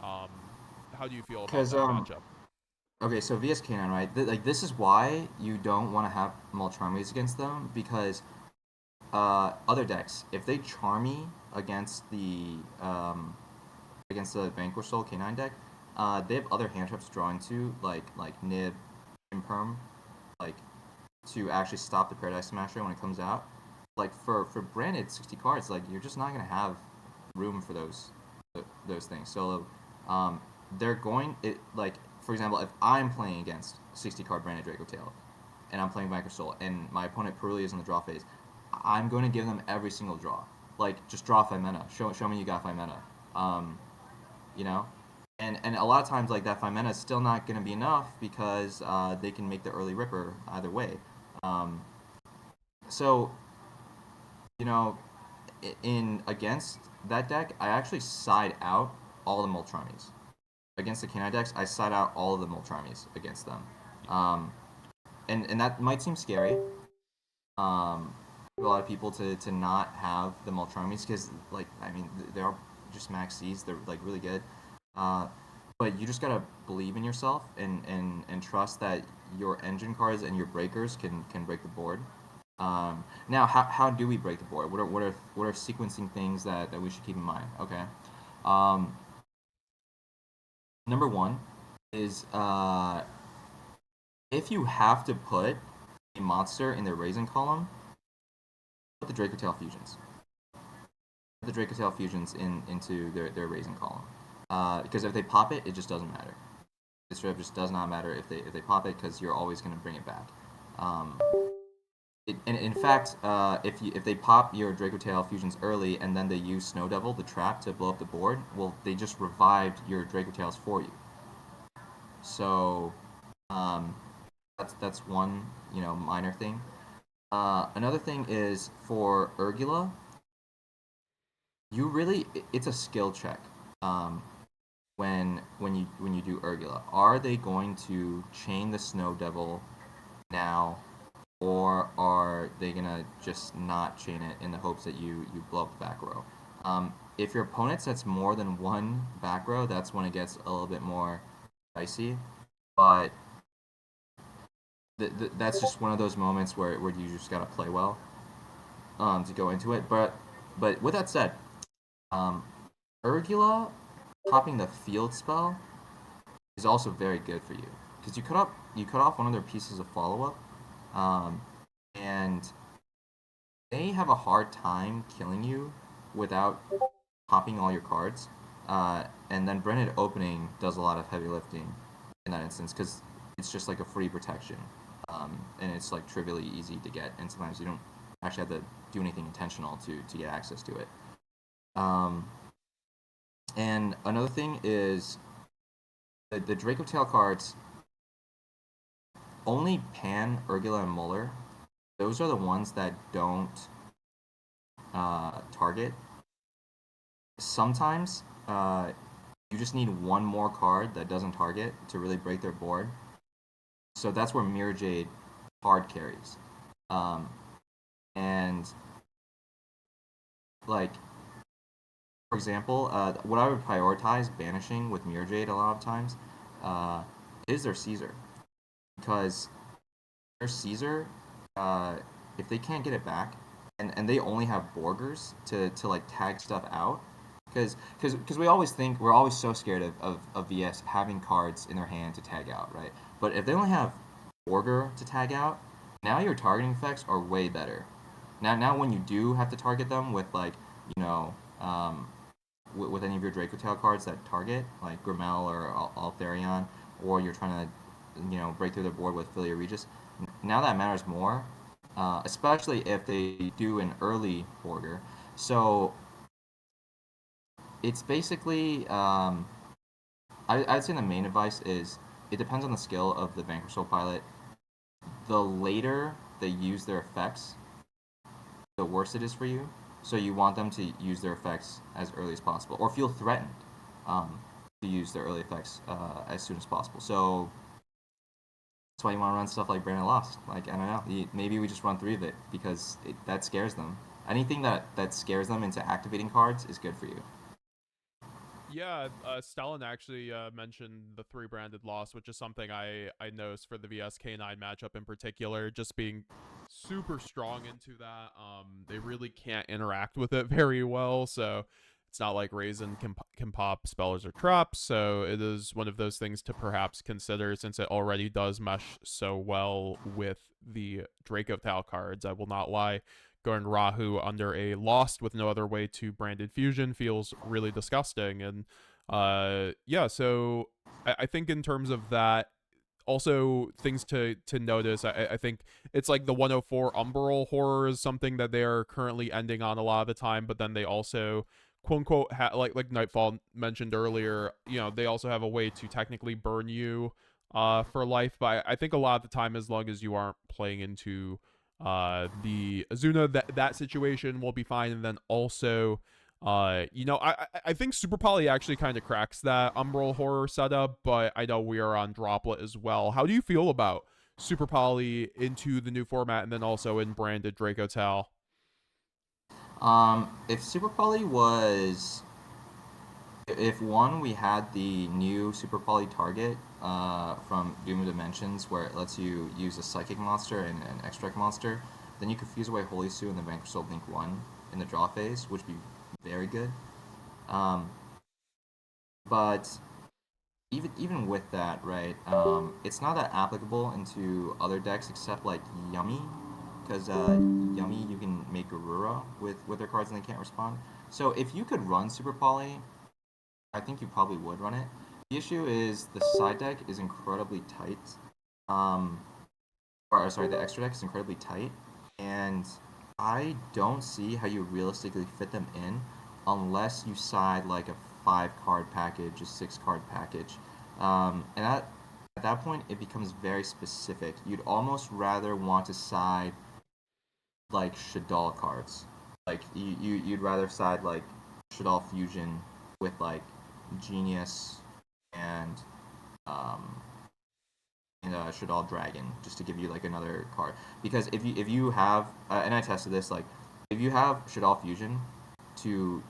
um, how do you feel about because that matchup? okay, so VS Canine, right? Like this is why you don't want to have Molcharmies against them because other decks, if they Charmy against the Vanquish Soul Canine deck, they have other hand traps to draw into, like Nib, Imperm, like to actually stop the Paradise Smasher when it comes out. Like for branded 60 cards, like you're just not gonna have room for those things. So um, they're going it like for example, if I'm playing against 60 card branded Dracotail, and I'm playing Vanquish Soul, and my opponent Perulia is in the draw phase, I'm going to give them every single draw. Like just draw 5 mana. Show me you got 5 mana. Um, you know, and a lot of times like that 5 mana is still not going to be enough because they can make the early Ripper either way. Um, so you know, in against that deck, I actually side out all the Moltramis. Against the Canine decks, I side out all of the Moltramis against them. Um, and that might seem scary to a lot of people to not have the Moltramis because, like, I mean, they're just max Cs. They're, like, really good. Uh, but you just gotta believe in yourself and trust that your engine cards and your breakers can break the board. Now, how do we break the board? What are sequencing things that we should keep in mind? Okay. Um, Number one is if you have to put a monster in the raising column, put the Dracotail fusions. Put the Dracotail fusions into their raising column. Because if they pop it, it just doesn't matter. It straight up just does not matter if they pop it, because you're always going to bring it back. And in fact, if they pop your Dracotail fusions early and then they use Snow Devil, the trap, to blow up the board, well, they just revived your Dracotails for you. So that's one minor thing. Another thing is for Urgula, it's a skill check. When you do Urgula, are they going to chain the Snow Devil now, or are they gonna just not chain it in the hopes that you blow up the back row? If your opponent sets more than one back row, that's when it gets a little bit more dicey. But that's just one of those moments where you just gotta play well to go into it. But with that said, Urgula popping the field spell is also very good for you, because you cut off one of their pieces of follow-up, and they have a hard time killing you without popping all your cards. And then Branded Opening does a lot of heavy lifting in that instance, because it's just like a free protection, and it's like trivially easy to get, and sometimes you don't actually have to do anything intentional to get access to it. And another thing is the Dracotail cards, only Pan, Urgula, and Muller, those are the ones that don't target. Sometimes you just need one more card that doesn't target to really break their board. So that's where Mirror Jade hard carries. And like, for example, what I would prioritize banishing with Mirror Jade a lot of times is their Caesar. Because their Caesar, if they can't get it back, and they only have Borgers to like tag stuff out, because we always think, we're always so scared of VS having cards in their hand to tag out, right? But if they only have Borger to tag out, now your targeting effects are way better. Now when you do have to target them with, like, with any of your Dracotail cards that target, like Grimmel or Altharion, or you're trying to break through the board with Philia Regis, now that matters more, especially if they do an early Borger. So it's basically, I'd say the main advice is, it depends on the skill of the Vanquish Soul Pilot. The later they use their effects, the worse it is for you. So you want them to use their effects as early as possible, or feel threatened to use their early effects as soon as possible. So that's why you want to run stuff like Branded Lost. Like, I don't know, maybe we just run 3 of it, because that scares them. Anything that scares them into activating cards is good for you. Yeah, Stalin actually mentioned the 3 Branded Lost, which is something I noticed for the VS K9 matchup in particular, just being super strong into that. They really can't interact with it very well, so it's not like Raisin can pop spellers or traps, so it is one of those things to perhaps consider, since it already does mesh so well with the Dracotail cards. I will not lie. Going Rahu under a Lost with no other way to Branded Fusion feels really disgusting. And yeah, so I think in terms of that, also things to notice, I think it's like the 104 Umbral Horror is something that they are currently ending on a lot of the time, but then they also, quote unquote, like Nightfall mentioned earlier, they also have a way to technically burn you for life. But I think a lot of the time, as long as you aren't playing into the Azuna, that situation will be fine. And then also, I think Super Poly actually kind of cracks that Umbral Horror setup, but I know we are on Droplet as well. How do you feel about Super Poly into the new format, and then also in Branded Dracotail? If Super Poly was, if one, we had the new Super Poly target from Doom of Dimensions, where it lets you use a Psychic monster and an Extract monster, then you could fuse away Holy Sue and the Vanquish Soul Link 1 in the draw phase, which would be very good. But even with that, right? It's not that applicable into other decks except like Yummy, because Yummy you can make Aurora with their cards and they can't respond. So if you could run Super Poly, I think you probably would run it. The issue is the side deck is incredibly tight. Um, or sorry, the extra deck is incredibly tight, and I don't see how you realistically fit them in unless you side like a 5 card package, a 6 card package, and at that point it becomes very specific. You'd almost rather want to side like Shadal cards, like you'd rather side like Shadal Fusion with like Genius and um, Shadal Dragon, just to give you like another card. Because if you have and I tested this, like if you have Shadal Fusion to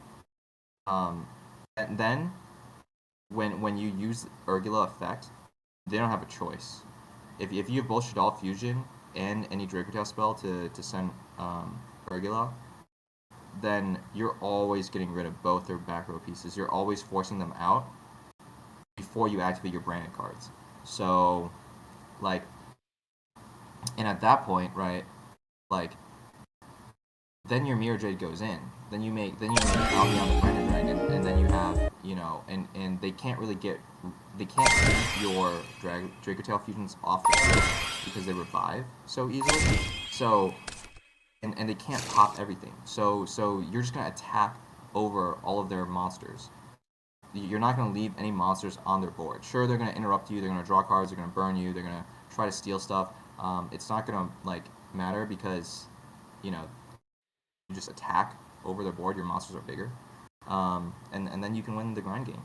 and then when you use Urgula effect, they don't have a choice. If you have both Shadal Fusion and any Dracotail spell to send Urgula, then you're always getting rid of both their back row pieces. You're always forcing them out before you activate your branded cards. So, like, and at that point, right, like, then your Mirror Jade goes in. Then you make Albion the Branded Dragon, and then you have, and they can't keep your Dracotail fusions off the field because they revive so easily. So, and they can't pop everything. So you're just gonna attack over all of their monsters. You're not gonna leave any monsters on their board. Sure, they're gonna interrupt you. They're gonna draw cards. They're gonna burn you. They're gonna try to steal stuff. It's not gonna matter because, you just attack over their board. Your monsters are bigger, and then you can win the grind game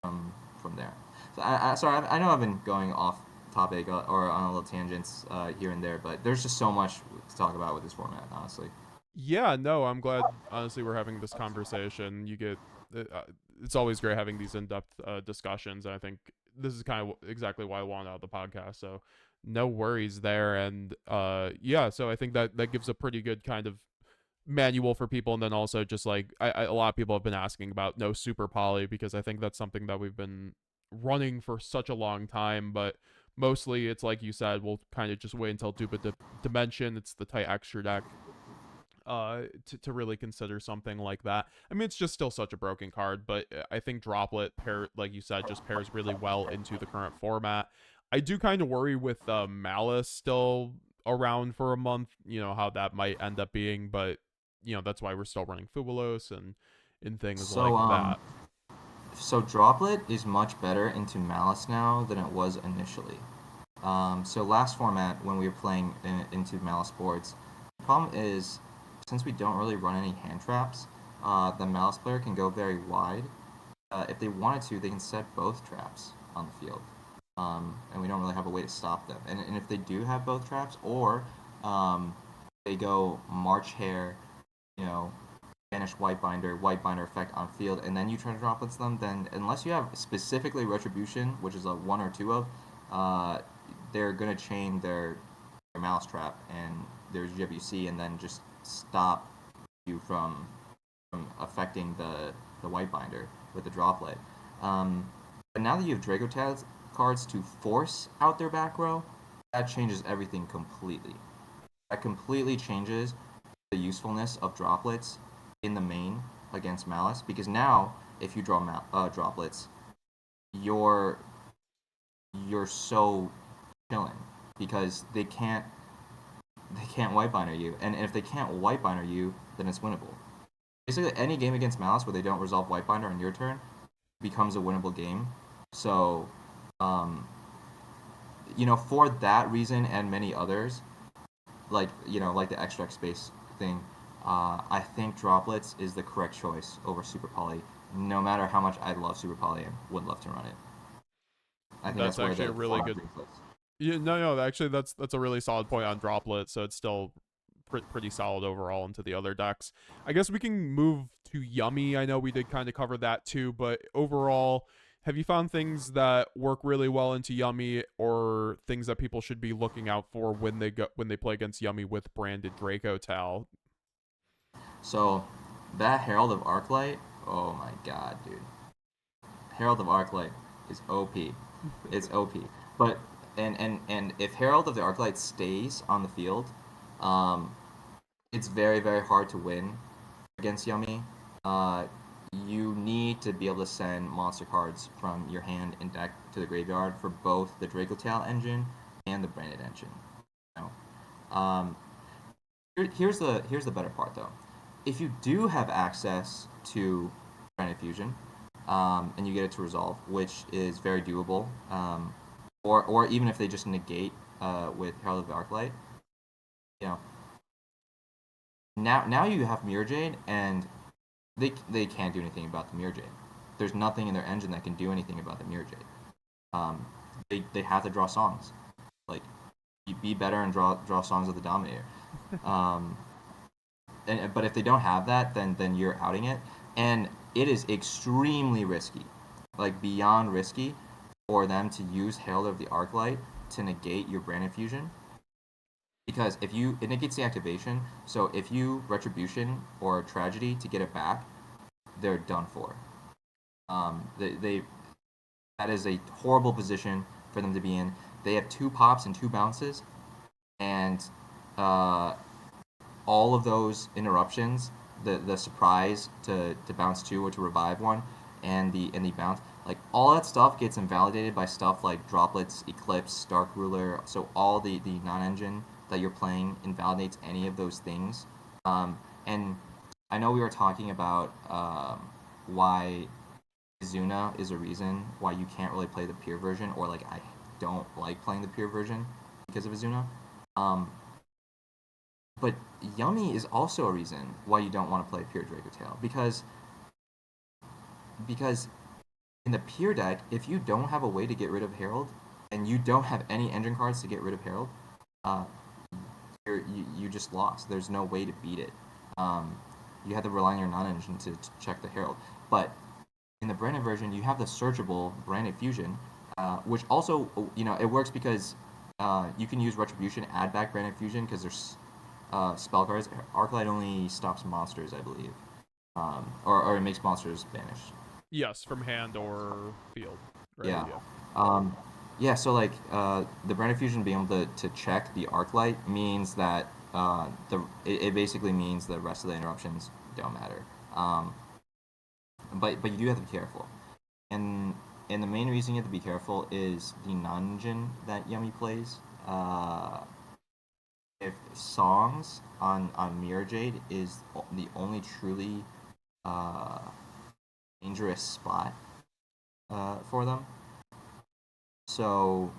from there. So sorry, I know I've been going off topic or on a little tangents here and there, but there's just so much to talk about with this format, honestly. Yeah, no, I'm glad. Honestly, we're having this conversation. It's always great having these in-depth discussions. And I think this is kind of exactly why I wanted out the podcast. So no worries there. And yeah, so I think that gives a pretty good kind of manual for people. And then also just like a lot of people have been asking about no super poly, because I think that's something that we've been running for such a long time. But mostly it's like you said, we'll kind of just wait until Dimension. It's the tight extra deck to really consider something like that. I mean, it's just still such a broken card, but I think Droplet like you said, just pairs really well into the current format. I do kind of worry with Maliss still around for a month, how that might end up being, but that's why we're still running Fubulos and things So like that. so Droplet is much better into Malice now than it was initially. So last format when we were playing into Malice boards, the problem is since we don't really run any hand traps, the Malice player can go very wide. If they wanted to, they can set both traps on the field, and we don't really have a way to stop them. And if they do have both traps, or they go March Hare, banish white binder effect on field, and then you try to droplets them, then unless you have specifically Retribution, which is a 1 or 2 of, they're gonna chain their mouse trap and their GWC, and then just stop you from affecting the white binder with the droplet. But now that you have Dracotail cards to force out their back row, that changes everything completely. That completely changes the usefulness of droplets in the main against Malice, because now if you draw droplets, you're so chilling because they can't white binder you, and if they can't white binder you, then it's winnable. Basically, any game against Malice where they don't resolve white binder on your turn becomes a winnable game. So, for that reason and many others, like the extract space thing, I think droplets is the correct choice over Super Poly, no matter how much I love Super Poly and would love to run it. I think That's that's where actually the a really good. Yeah, no, actually, that's a really solid point on Droplet. So it's still pretty solid overall into the other decks. I guess we can move to Yummy. I know we did kind of cover that too, but overall, have you found things that work really well into Yummy, or things that people should be looking out for when they play against Yummy with branded Dracotail? So, that Herald of Arclight, oh my god, dude. Herald of Arclight. is OP. It's OP. But and if Herald of the Arclight stays on the field, it's very, very hard to win against Yummy. You need to be able to send monster cards from your hand and deck to the graveyard for both the Dracotail engine and the Branded engine. You know? Here's the better part though. If you do have access to Branded Fusion, and you get it to resolve, which is very doable, or even if they just negate with Herald of the Arclight, you know, now you have Mirror Jade, and they can't do anything about the Mirror Jade. There's nothing in their engine that can do anything about the Mirror Jade. They have to draw songs, like be better and draw songs of the Dominator. But if they don't have that, then you're outing it, and it is extremely risky, like beyond risky, for them to use Herald of the Arclight to negate your Branded Fusion. Because it negates the activation, so if you Retribution or Tragedy to get it back, they're done for. That is a horrible position for them to be in. They have 2 pops and 2 bounces, and all of those interruptions, the surprise to bounce 2 or to revive 1, and the bounce, like all that stuff gets invalidated by stuff like Droplets, Eclipse, Dark Ruler. So all the non-engine that you're playing invalidates any of those things. And I know we were talking about why Izuna is a reason why you can't really play the pure version, or like I don't like playing the pure version because of Izuna. But Yummy is also a reason why you don't want to play pure Dracotail, because in the pure deck, if you don't have a way to get rid of Herald, and you don't have any engine cards to get rid of Herald, you just lost. There's no way to beat it. You have to rely on your non-engine to check the Herald. But in the Branded version, you have the searchable Branded Fusion, which also, it works because you can use Retribution, add back Branded Fusion, because there's spell cards. Arclight only stops monsters, I believe. Or it makes monsters vanish. Yes, from hand or field. Right? Yeah. Yeah, so like the Branded Fusion being able to check the Arclight means that it basically means the rest of the interruptions don't matter. But you do have to be careful, and the main reason you have to be careful is the non-engine that Yummy plays. If songs on Mirror Jade is the only truly dangerous spot for them. So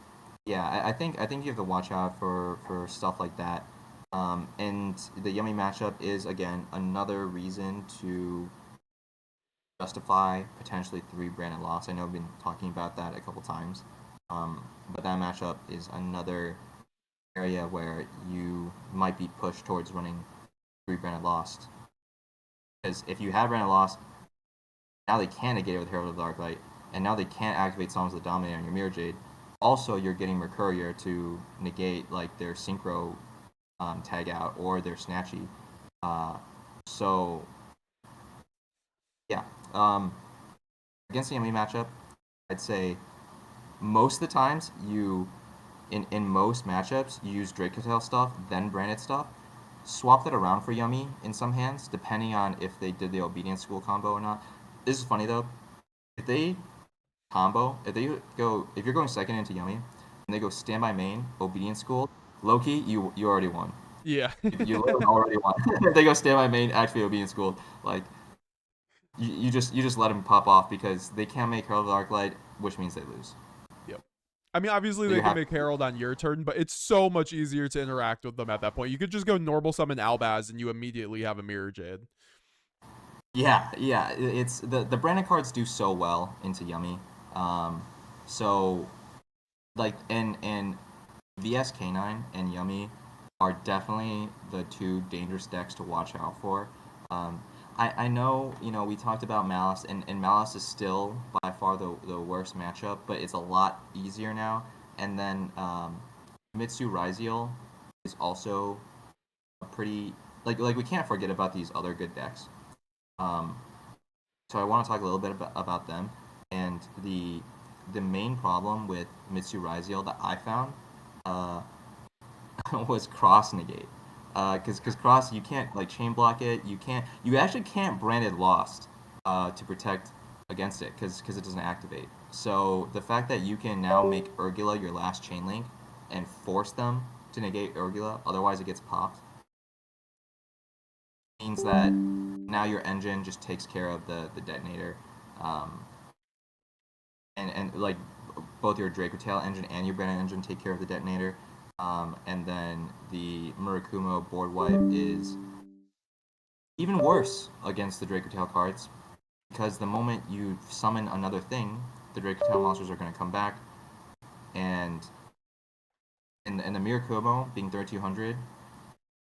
yeah, I think you have to watch out for stuff like that. And the Yummy matchup is again another reason to justify potentially 3 Branded loss. I know I've been talking about that a couple times, but that matchup is another area where you might be pushed towards running 3 Branded lost. Because if you have Branded lost, now they can't negate it with Herald of the Arclight, and now they can't activate Songs of the Dominator on your Mirror Jade. Also, you're getting Mercurier to negate like their Synchro tag out or their Snatchy. So yeah, against the Yummy matchup, I'd say most of the times in most matchups you use Dracotail stuff, then Branded stuff. Swap that around for Yummy in some hands, depending on if they did the Obedience School combo or not. This is funny though. If they combo, if you're going second into Yummy, and they go Standby Main, Obedience School, Loki, you already won. Yeah. You literally already won. If they go Standby Main, actually Obedience School, like you just let them pop off because they can't make Herald of the Arclight, which means they lose. Yep. I mean, obviously they can make Herald on your turn, but it's so much easier to interact with them at that point. You could just go normal summon Albaz and you immediately have a Mirror Jade. Yeah. It's the Branded cards do so well into Yummy. So like and VS K9 and Yummy are definitely the 2 dangerous decks to watch out for. I know, we talked about Maliss, and Maliss is still by far the worst matchup, but it's a lot easier now. And then Ryzeal is also a pretty like we can't forget about these other good decks. So I want to talk a little bit about them, and the the main problem with Ryzeal that I found uh, was cross negate. Because cross, you can't like chain block it. You actually can't branded lost to protect against it because it doesn't activate. So the fact that you can now make Urgula your last chain link and force them to negate Urgula, otherwise it gets popped, means that now your engine just takes care of the detonator, um, and like both your Dracotail engine and your Branded engine take care of the detonator, and then the Murakumo board wipe is even worse against the Dracotail cards because the moment you summon another thing, the Dracotail monsters are going to come back, and the Murakumo being 3200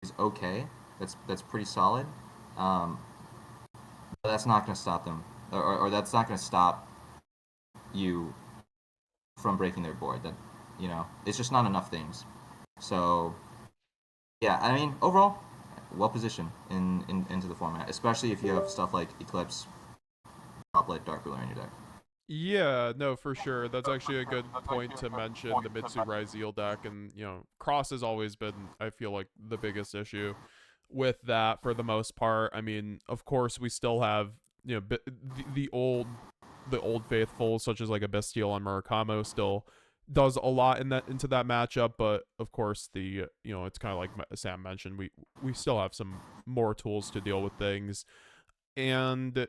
is okay. That's pretty solid. Um, but that's not going to stop them, or that's not going to stop you from breaking their board. That it's just not enough things. So yeah, I mean overall, well positioned into the format, especially if you have stuff like Eclipse, Droplet, Dark Ruler in your deck. Yeah, no, for sure. That's actually a good point to mention the Mitsurugi deck, and cross has always been, I feel like, the biggest issue with that for the most part. I mean, of course, we still have the old faithful, such as like a Bestial and Murakamo, still does a lot into that matchup, but of course it's kind of like Sam mentioned, we still have some more tools to deal with things, and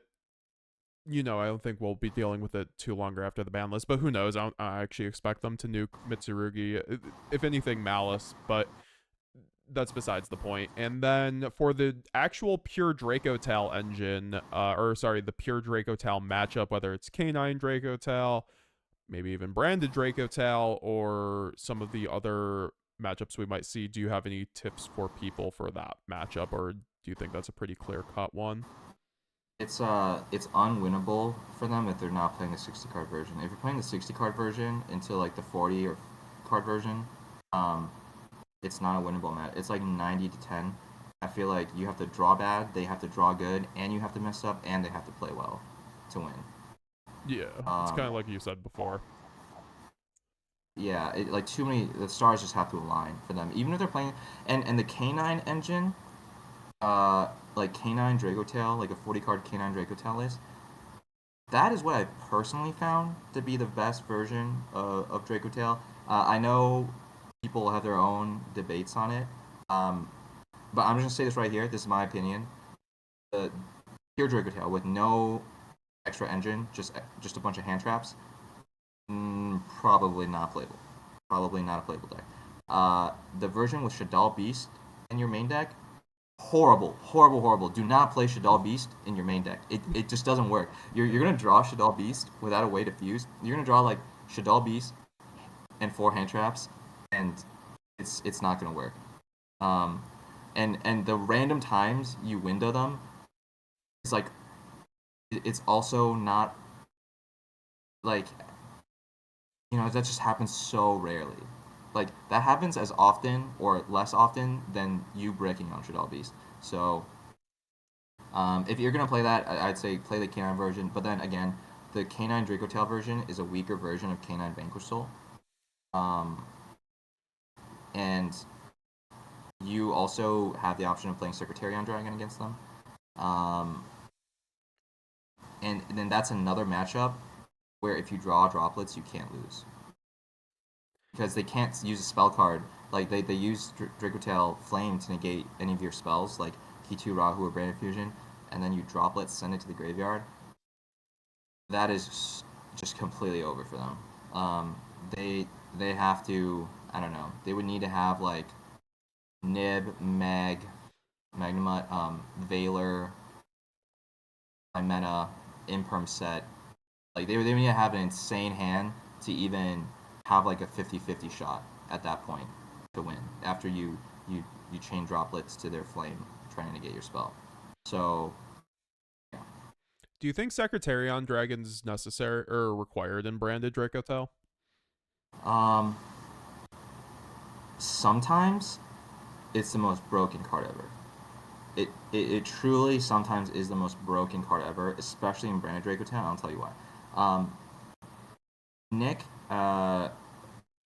I don't think we'll be dealing with it too longer after the ban list, but who knows? I actually expect them to nuke Mitsurugi, if anything, Maliss, but that's besides the point. And then for the actual pure Dracotail engine, the pure Dracotail matchup, whether it's Canine Dracotail, maybe even Branded Dracotail, or some of the other matchups we might see, do you have any tips for people for that matchup, or do you think that's a pretty clear-cut one? It's unwinnable for them if they're not playing the 60 card version. If you're playing the 60 card version into like the 40 or card version, it's not a winnable match. It's like 90 to 10. I feel like you have to draw bad, they have to draw good, and you have to mess up, and they have to play well to win. Yeah, it's kind of like you said before. Yeah, like too many. The stars just have to align for them, even if they're playing. And the Canine engine, like Canine Dracotail, like a 40 card Canine Dracotail list. That is what I personally found to be the best version of Dracotail. I know people have their own debates on it, but I'm just gonna say this right here. This is my opinion. The pure Dracotail with no extra engine, just a bunch of hand traps. Probably not playable. Probably not a playable deck. The version with Shadal Beast in your main deck, horrible, horrible, horrible. Do not play Shadal Beast in your main deck. It just doesn't work. You're gonna draw Shadal Beast without a way to fuse. You're gonna draw like Shadal Beast and 4 hand traps, and it's not gonna work. Um, and the random times you window them, it's like it's also not like that just happens so rarely. Like that happens as often or less often than you breaking on Shadal Beast. So if you're gonna play that, I'd say play the Canine version. But then again, the Canine Dracotail version is a weaker version of Canine Vanquish Soul, and you also have the option of playing Secretarion Dragon against them. And then that's another matchup where if you draw droplets, you can't lose because they can't use a spell card. Like they use Dracotail Flame to negate any of your spells, like K2 Rahu or Branded Fusion, and then you droplets send it to the graveyard. That is just completely over for them. They have to, I don't know, they would need to have like Nib, Magnemite, Valor, Imena, Imperm set. Like they would need to have an insane hand to even have like a 50-50 shot at that point to win after you chain droplets to their flame trying to get your spell. So yeah. Do you think Secretarion Dragon's necessary or required in Branded Dracotail? Um, sometimes it's the most broken card ever. It truly sometimes is the most broken card ever, especially in Branded Dracotail. I'll tell you why. Um, Nick,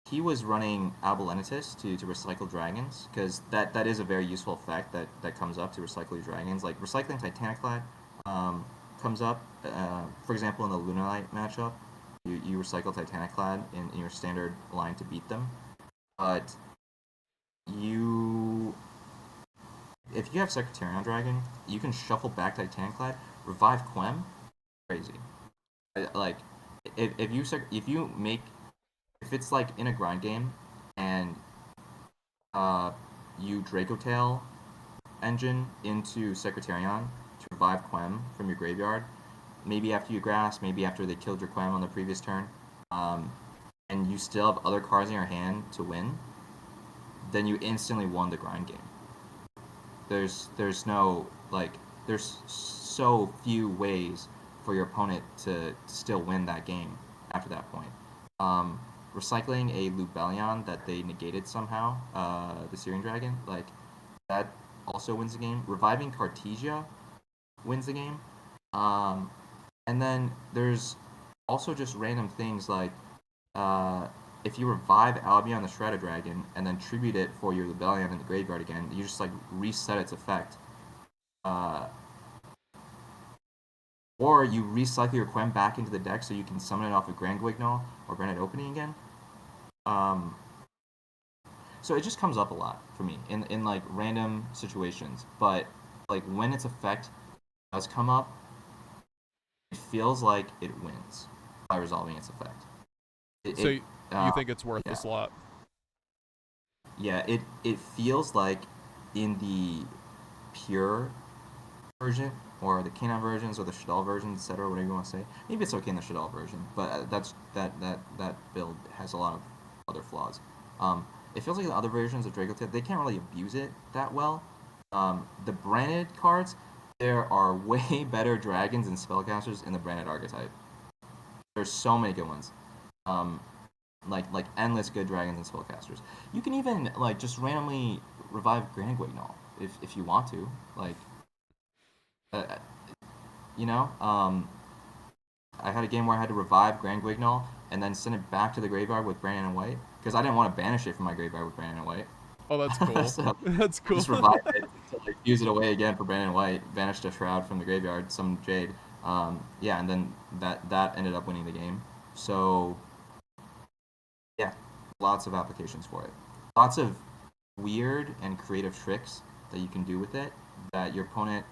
he was running Albulenitis to recycle dragons, because that is a very useful effect that comes up to recycle your dragons. Like recycling Titaniclad comes up, for example, in the Lunarlight matchup. You recycle Titaniclad in your standard line to beat them. But if you have Secretarian Dragon, you can shuffle back Titaniclad, revive Quem, crazy. Like, if it's like in a grind game, and you Dracotail engine into Secretarian to revive Quem from your graveyard, maybe after you grass, maybe after they killed your Quem on the previous turn, and you still have other cards in your hand to win, then you instantly won the grind game. There's so few ways for your opponent to still win that game after that point. Recycling a Lubellion that they negated somehow, the Searing Dragon, like, that also wins the game. Reviving Cartesia wins the game. And then there's also just random things like, if you revive Albion the Shredder Dragon and then tribute it for your Lubellion in the graveyard again, you just like reset its effect. Or you recycle your Quem back into the deck so you can summon it off of Grand Guignol or Branded Opening again. So it just comes up a lot for me in like random situations. But like when its effect does come up, it feels like it wins by resolving its effect. You think it's worth the slot? Yeah, it feels like in the pure version, or the Canine versions, or the Shadal versions, etc., whatever you want to say. Maybe it's okay in the Shadal version, but that build has a lot of other flaws. It feels like the other versions of Dracotail, they can't really abuse it that well. The branded cards, there are way better dragons and spellcasters in the branded archetype. There's so many good ones. Like endless good dragons and spellcasters. You can even like just randomly revive Grand Guignol if you want to. Like, I had a game where I had to revive Grand Guignol and then send it back to the graveyard with Brandon and White, because I didn't want to banish it from my graveyard with Brandon and White. Oh, that's cool. So that's cool. Just revive it to like use it away again for Brandon and White, banished a Shroud from the graveyard, some Jade. And then that ended up winning the game. So yeah, lots of applications for it. Lots of weird and creative tricks that you can do with it that your opponent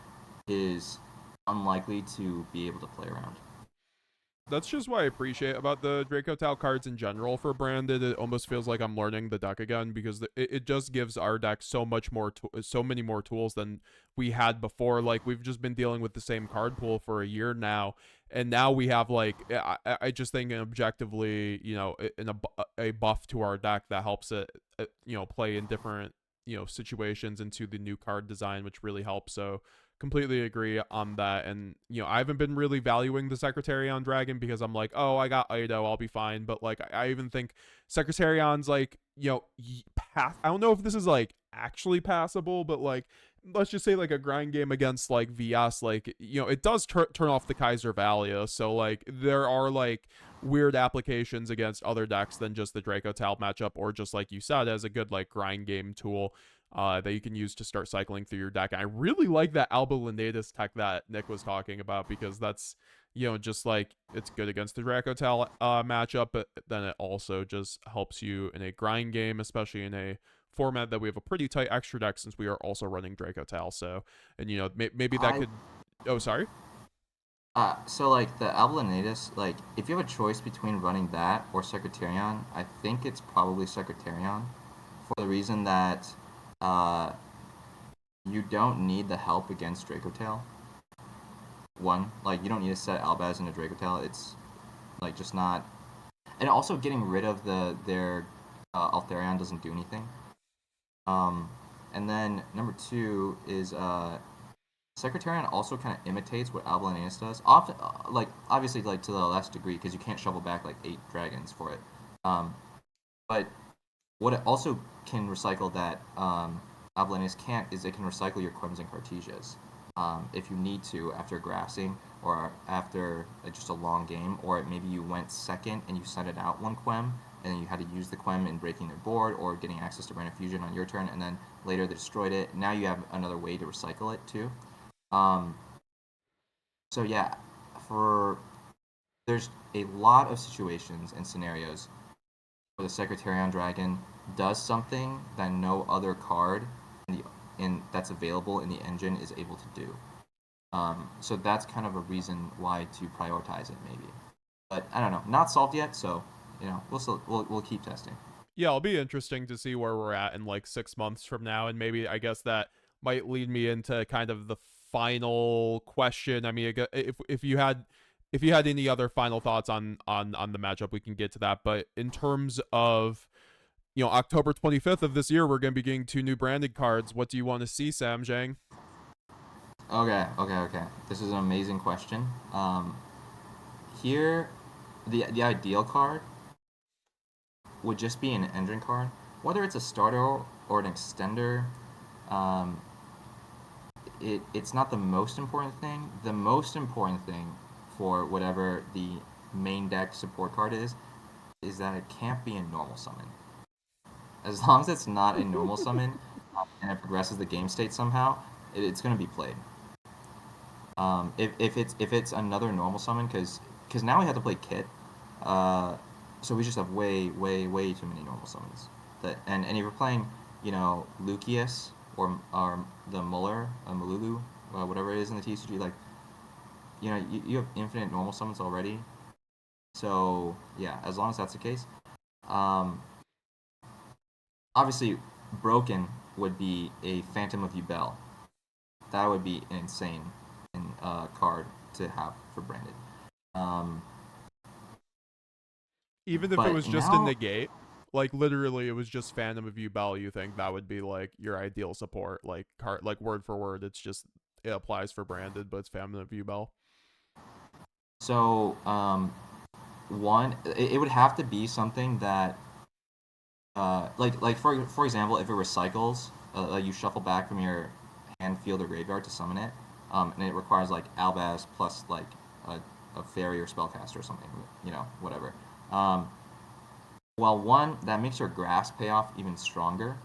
is unlikely to be able to play around. That's just what I appreciate about the Dracotail cards in general for Branded. It almost feels like I'm learning the deck again, because it just gives our deck so many more tools than we had before. Like, we've just been dealing with the same card pool for a year now, and now we have like I just think objectively, in a buff to our deck that helps it play in different situations into the new card design, which really helps. So completely agree on that. And I haven't been really valuing the Secretarion Dragon, because I'm like, oh, I got Ido, I'll be fine. But like, I even think Secretarion's like, I don't know if this is like actually passable, but like, let's just say like a grind game against like VS, like, it does turn off the Kaiser Valia. So like, there are like weird applications against other decks than just the Dracotail matchup, or just like you said, as a good like grind game tool that you can use to start cycling through your deck. And I really like that Alba Lenatus tech that Nick was talking about, because that's, just like, it's good against the Dracotail matchup, but then it also just helps you in a grind game, especially in a format that we have a pretty tight extra deck, since we are also running Dracotail. So, and maybe that could... Oh, sorry? So like the Alba Lenatus, like if you have a choice between running that or Secretarion, I think it's probably Secretarion, for the reason that you don't need the help against Dracotail. One, like, you don't need to set Albaz into Dracotail. It's like just not, and also getting rid of their Altharion doesn't do anything. And then number two is Secretarion also kind of imitates what Alba Lenatus does. Often, like obviously, like to the less degree, because you can't shovel back like 8 dragons for it. But what it also can recycle that Alba Lenatus can't is it can recycle your Quems and Cartesias. if you need to after grassing or after just a long game, or maybe you went second and you sent it out one Quem, and then you had to use the Quem in breaking their board or getting access to Branded Fusion on your turn, and then later they destroyed it. Now you have another way to recycle it too. So yeah, there's a lot of situations and scenarios where the Secretarion Dragon does something that no other card that's available in the engine is able to do. So that's kind of a reason why to prioritize it, maybe. But I don't know, not solved yet, so we'll keep testing. Yeah, it'll be interesting to see where we're at in like 6 months from now, and maybe I guess that might lead me into kind of the final question. I mean, if you had any other final thoughts on the matchup, we can get to that. But in terms of October 25th of this year, we're going to be getting 2 new branded cards. What do you want to see, Sam Jiang? Okay. This is an amazing question. Here, the ideal card would just be an engine card, whether it's a starter or an extender. It's not the most important thing. The most important thing for whatever the main deck support card is that it can't be a normal summon. As long as it's not a normal summon and it progresses the game state somehow, it's going to be played. If it's another normal summon, because now we have to play Kit, so we just have way too many normal summons. And if you're playing, Lucius or the Muller, Malulu, whatever it is in the TCG, like, you have infinite normal summons already. So yeah, as long as that's the case, obviously broken would be a Phantom of Yubel. That would be an insane card to have for branded. Even if it was just a negate, like literally it was just Phantom of Yubel, you think that would be like your ideal support, like card, like word for word, it applies for branded, but it's Phantom of Yubel. So it would have to be something that like for example, if it recycles, you shuffle back from your hand, field, or graveyard to summon it, and it requires like Albaz plus like a fairy or spellcaster or something, whatever. Well, one, that makes your grass payoff even stronger,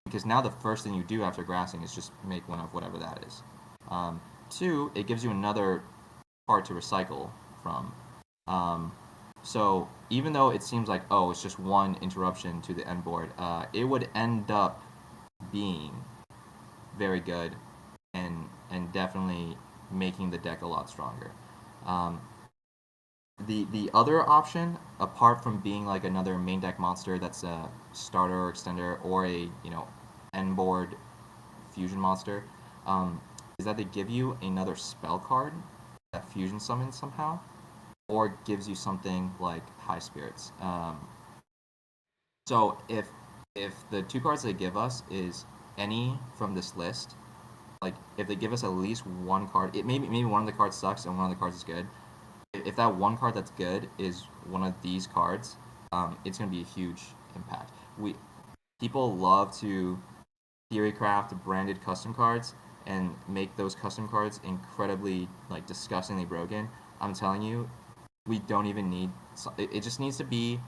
because now the first thing you do after grassing is just make one of whatever that is. Two, it gives you another card to recycle from. So even though it seems like, it's just one interruption to the end board, it would end up being very good and definitely making the deck a lot stronger. The other option, apart from being like another main deck monster that's a starter or extender or a end board fusion monster, is that they give you another spell card that fusion summons somehow, or gives you something like High Spirits. So if the 2 cards they give us is any from this list, like if they give us at least one card, maybe one of the cards sucks and one of the cards is good. If that one card that's good is one of these cards, it's going to be a huge impact. People love to theory craft branded custom cards and make those custom cards incredibly like disgustingly broken. I'm telling you, we don't even need. It just needs to be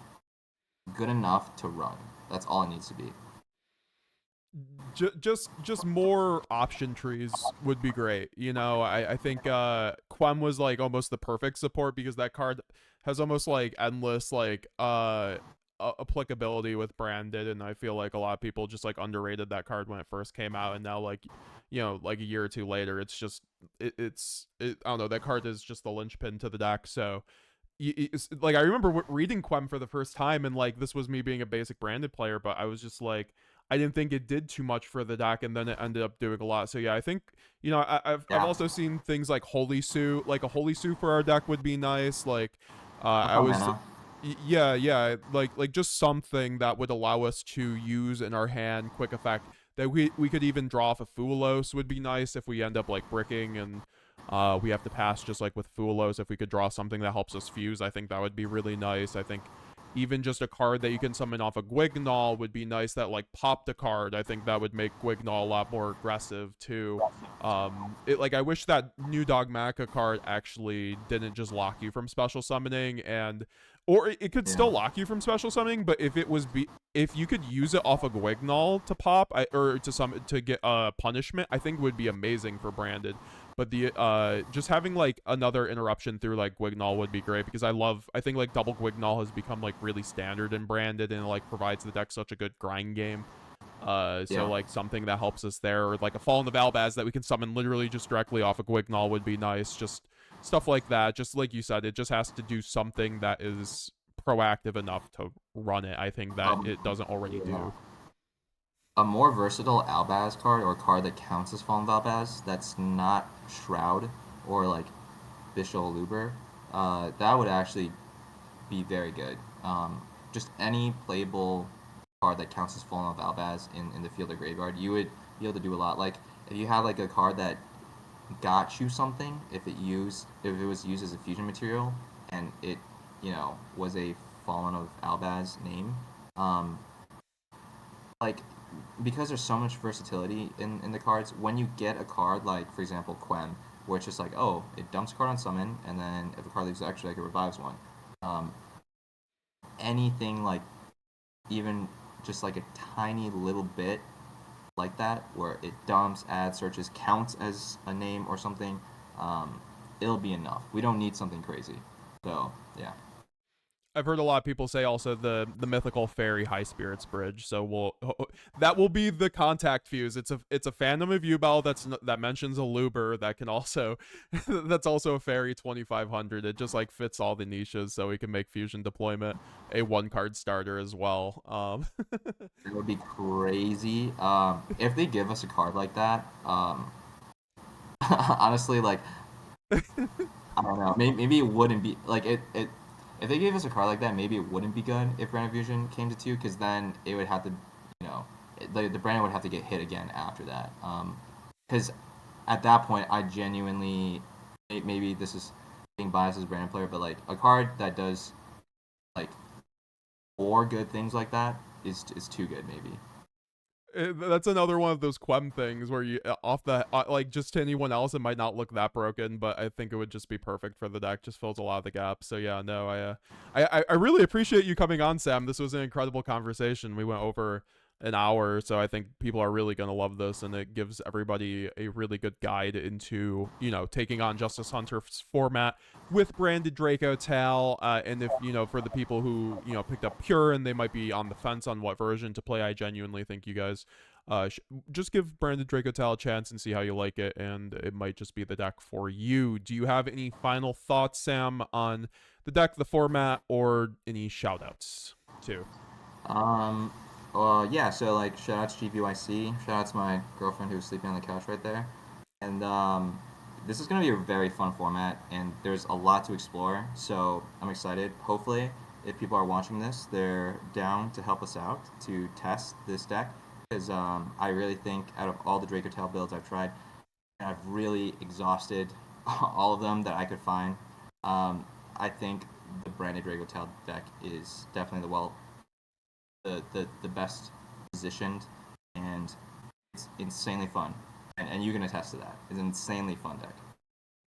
good enough to run. That's all it needs to be. Just more option trees would be great. I think Quem was like almost the perfect support, because that card has almost like endless like applicability with branded, and I feel like a lot of people just like underrated that card when it first came out, and now like like a year or two later, it's just I don't know, that card is just the linchpin to the deck. So like I remember reading Quem for the first time, and like this was me being a basic branded player, but I was just like, I didn't think it did too much for the deck, and then it ended up doing a lot. So yeah, I think I've also seen things like Holy Sue, like a Holy Sue for our deck would be nice. Like I was yeah, like just something that would allow us to use in our hand quick effect that we could even draw off a Fulos would be nice if we end up like bricking and we have to pass just like with Fulos. If we could draw something that helps us fuse, I think that would be really nice. I think even just a card that you can summon off a Guignol would be nice that like popped a card. I think that would make Guignol a lot more aggressive too. I wish that new Dogmaka card actually didn't just lock you from special summoning, or it could still lock you from special summoning, but if you could use it off a Guignol to pop or to get a punishment, I think would be amazing for Branded. But the just having like another interruption through like Guignol would be great, because I think like double Guignol has become like really standard in Branded, and like provides the deck such a good grind game. So like something that helps us there, or like a Fall in the Valbaz that we can summon literally just directly off a Guignol would be nice. Just stuff like that. Just like you said, it just has to do something that is proactive enough to run it. I think that it doesn't already do. A more versatile Albaz card, or a card that counts as Fallen Valbaz, that's not Shroud or like Bishop Luber, that would actually be very good. Just any playable card that counts as Fallen Valbaz in the field or graveyard, you would be able to do a lot. Like if you had like a card that got you something, if it was used as a fusion material, and it was a Fallen of Albaz name, like, because there's so much versatility in the cards, when you get a card like, for example, Quem, where it's just like, oh, it dumps a card on summon, and then if a card leaves extra, like, it revives one. Anything like, even just like a tiny little bit like that, where it dumps, adds, searches, counts as a name or something, it'll be enough. We don't need something crazy. So, yeah. I've heard a lot of people say also the mythical fairy High Spirits bridge. So that will be the contact fuse. It's a Phantom of Yubel that mentions a Luber that can also that's also a fairy 2500. It just like fits all the niches, so we can make fusion deployment a 1-card starter as well. It would be crazy if they give us a card like that. Honestly, like, I don't know. Maybe it wouldn't be like it. If they gave us a card like that, maybe it wouldn't be good if Branded Fusion came to 2, because then it would have to, the Branded would have to get hit again after that. Because at that point, I genuinely, maybe this is being biased as a Branded player, but like a card that does like 4 good things like that is too good, maybe. That's another one of those Quem things where you like, just to anyone else it might not look that broken, but I think it would just be perfect for the deck. Just fills a lot of the gaps. So yeah, no, I really appreciate you coming on, Sam. This was an incredible conversation. We went over an hour, so I think people are really going to love this, and it gives everybody a really good guide into taking on Justice Hunter's format with Branded Dracotail. And if for the people who picked up Pure and they might be on the fence on what version to play, I genuinely think you guys just give Branded Dracotail a chance and see how you like it, and it might just be the deck for you. Do you have any final thoughts, Sam, on the deck, the format, or any shoutouts too? Yeah, so like, shout out to GVYC, shout out to my girlfriend who's sleeping on the couch right there, and this is going to be a very fun format, and there's a lot to explore, so I'm excited. Hopefully, if people are watching this, they're down to help us out to test this deck, because I really think out of all the Dracotail builds I've tried, I've really exhausted all of them that I could find. I think the Branded Dracotail deck is definitely the best positioned, and it's insanely fun, and you can attest to that. It's an insanely fun deck.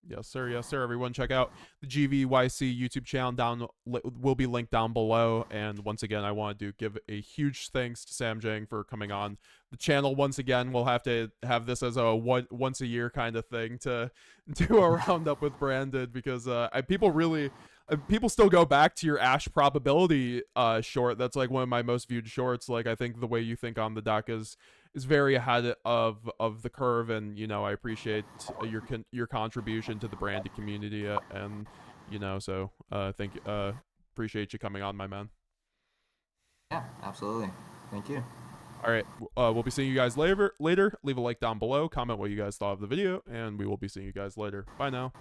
Yes, sir. Yes, sir. Everyone, check out the GVYC YouTube channel will be linked down below. And once again, I want to give a huge thanks to Sam Jiang for coming on the channel once again. We'll have to have this as a once a year kind of thing to do a roundup with Branded, because people still go back to your Ash probability short. That's like one of my most viewed shorts. Like, I think the way you think on the deck is very ahead of the curve, and I appreciate your contribution to the Branded community, and so appreciate you coming on, my man. Yeah, absolutely. Thank you. All right, we'll be seeing you guys later. Leave a like down below, comment what you guys thought of the video, and we will be seeing you guys later. Bye now.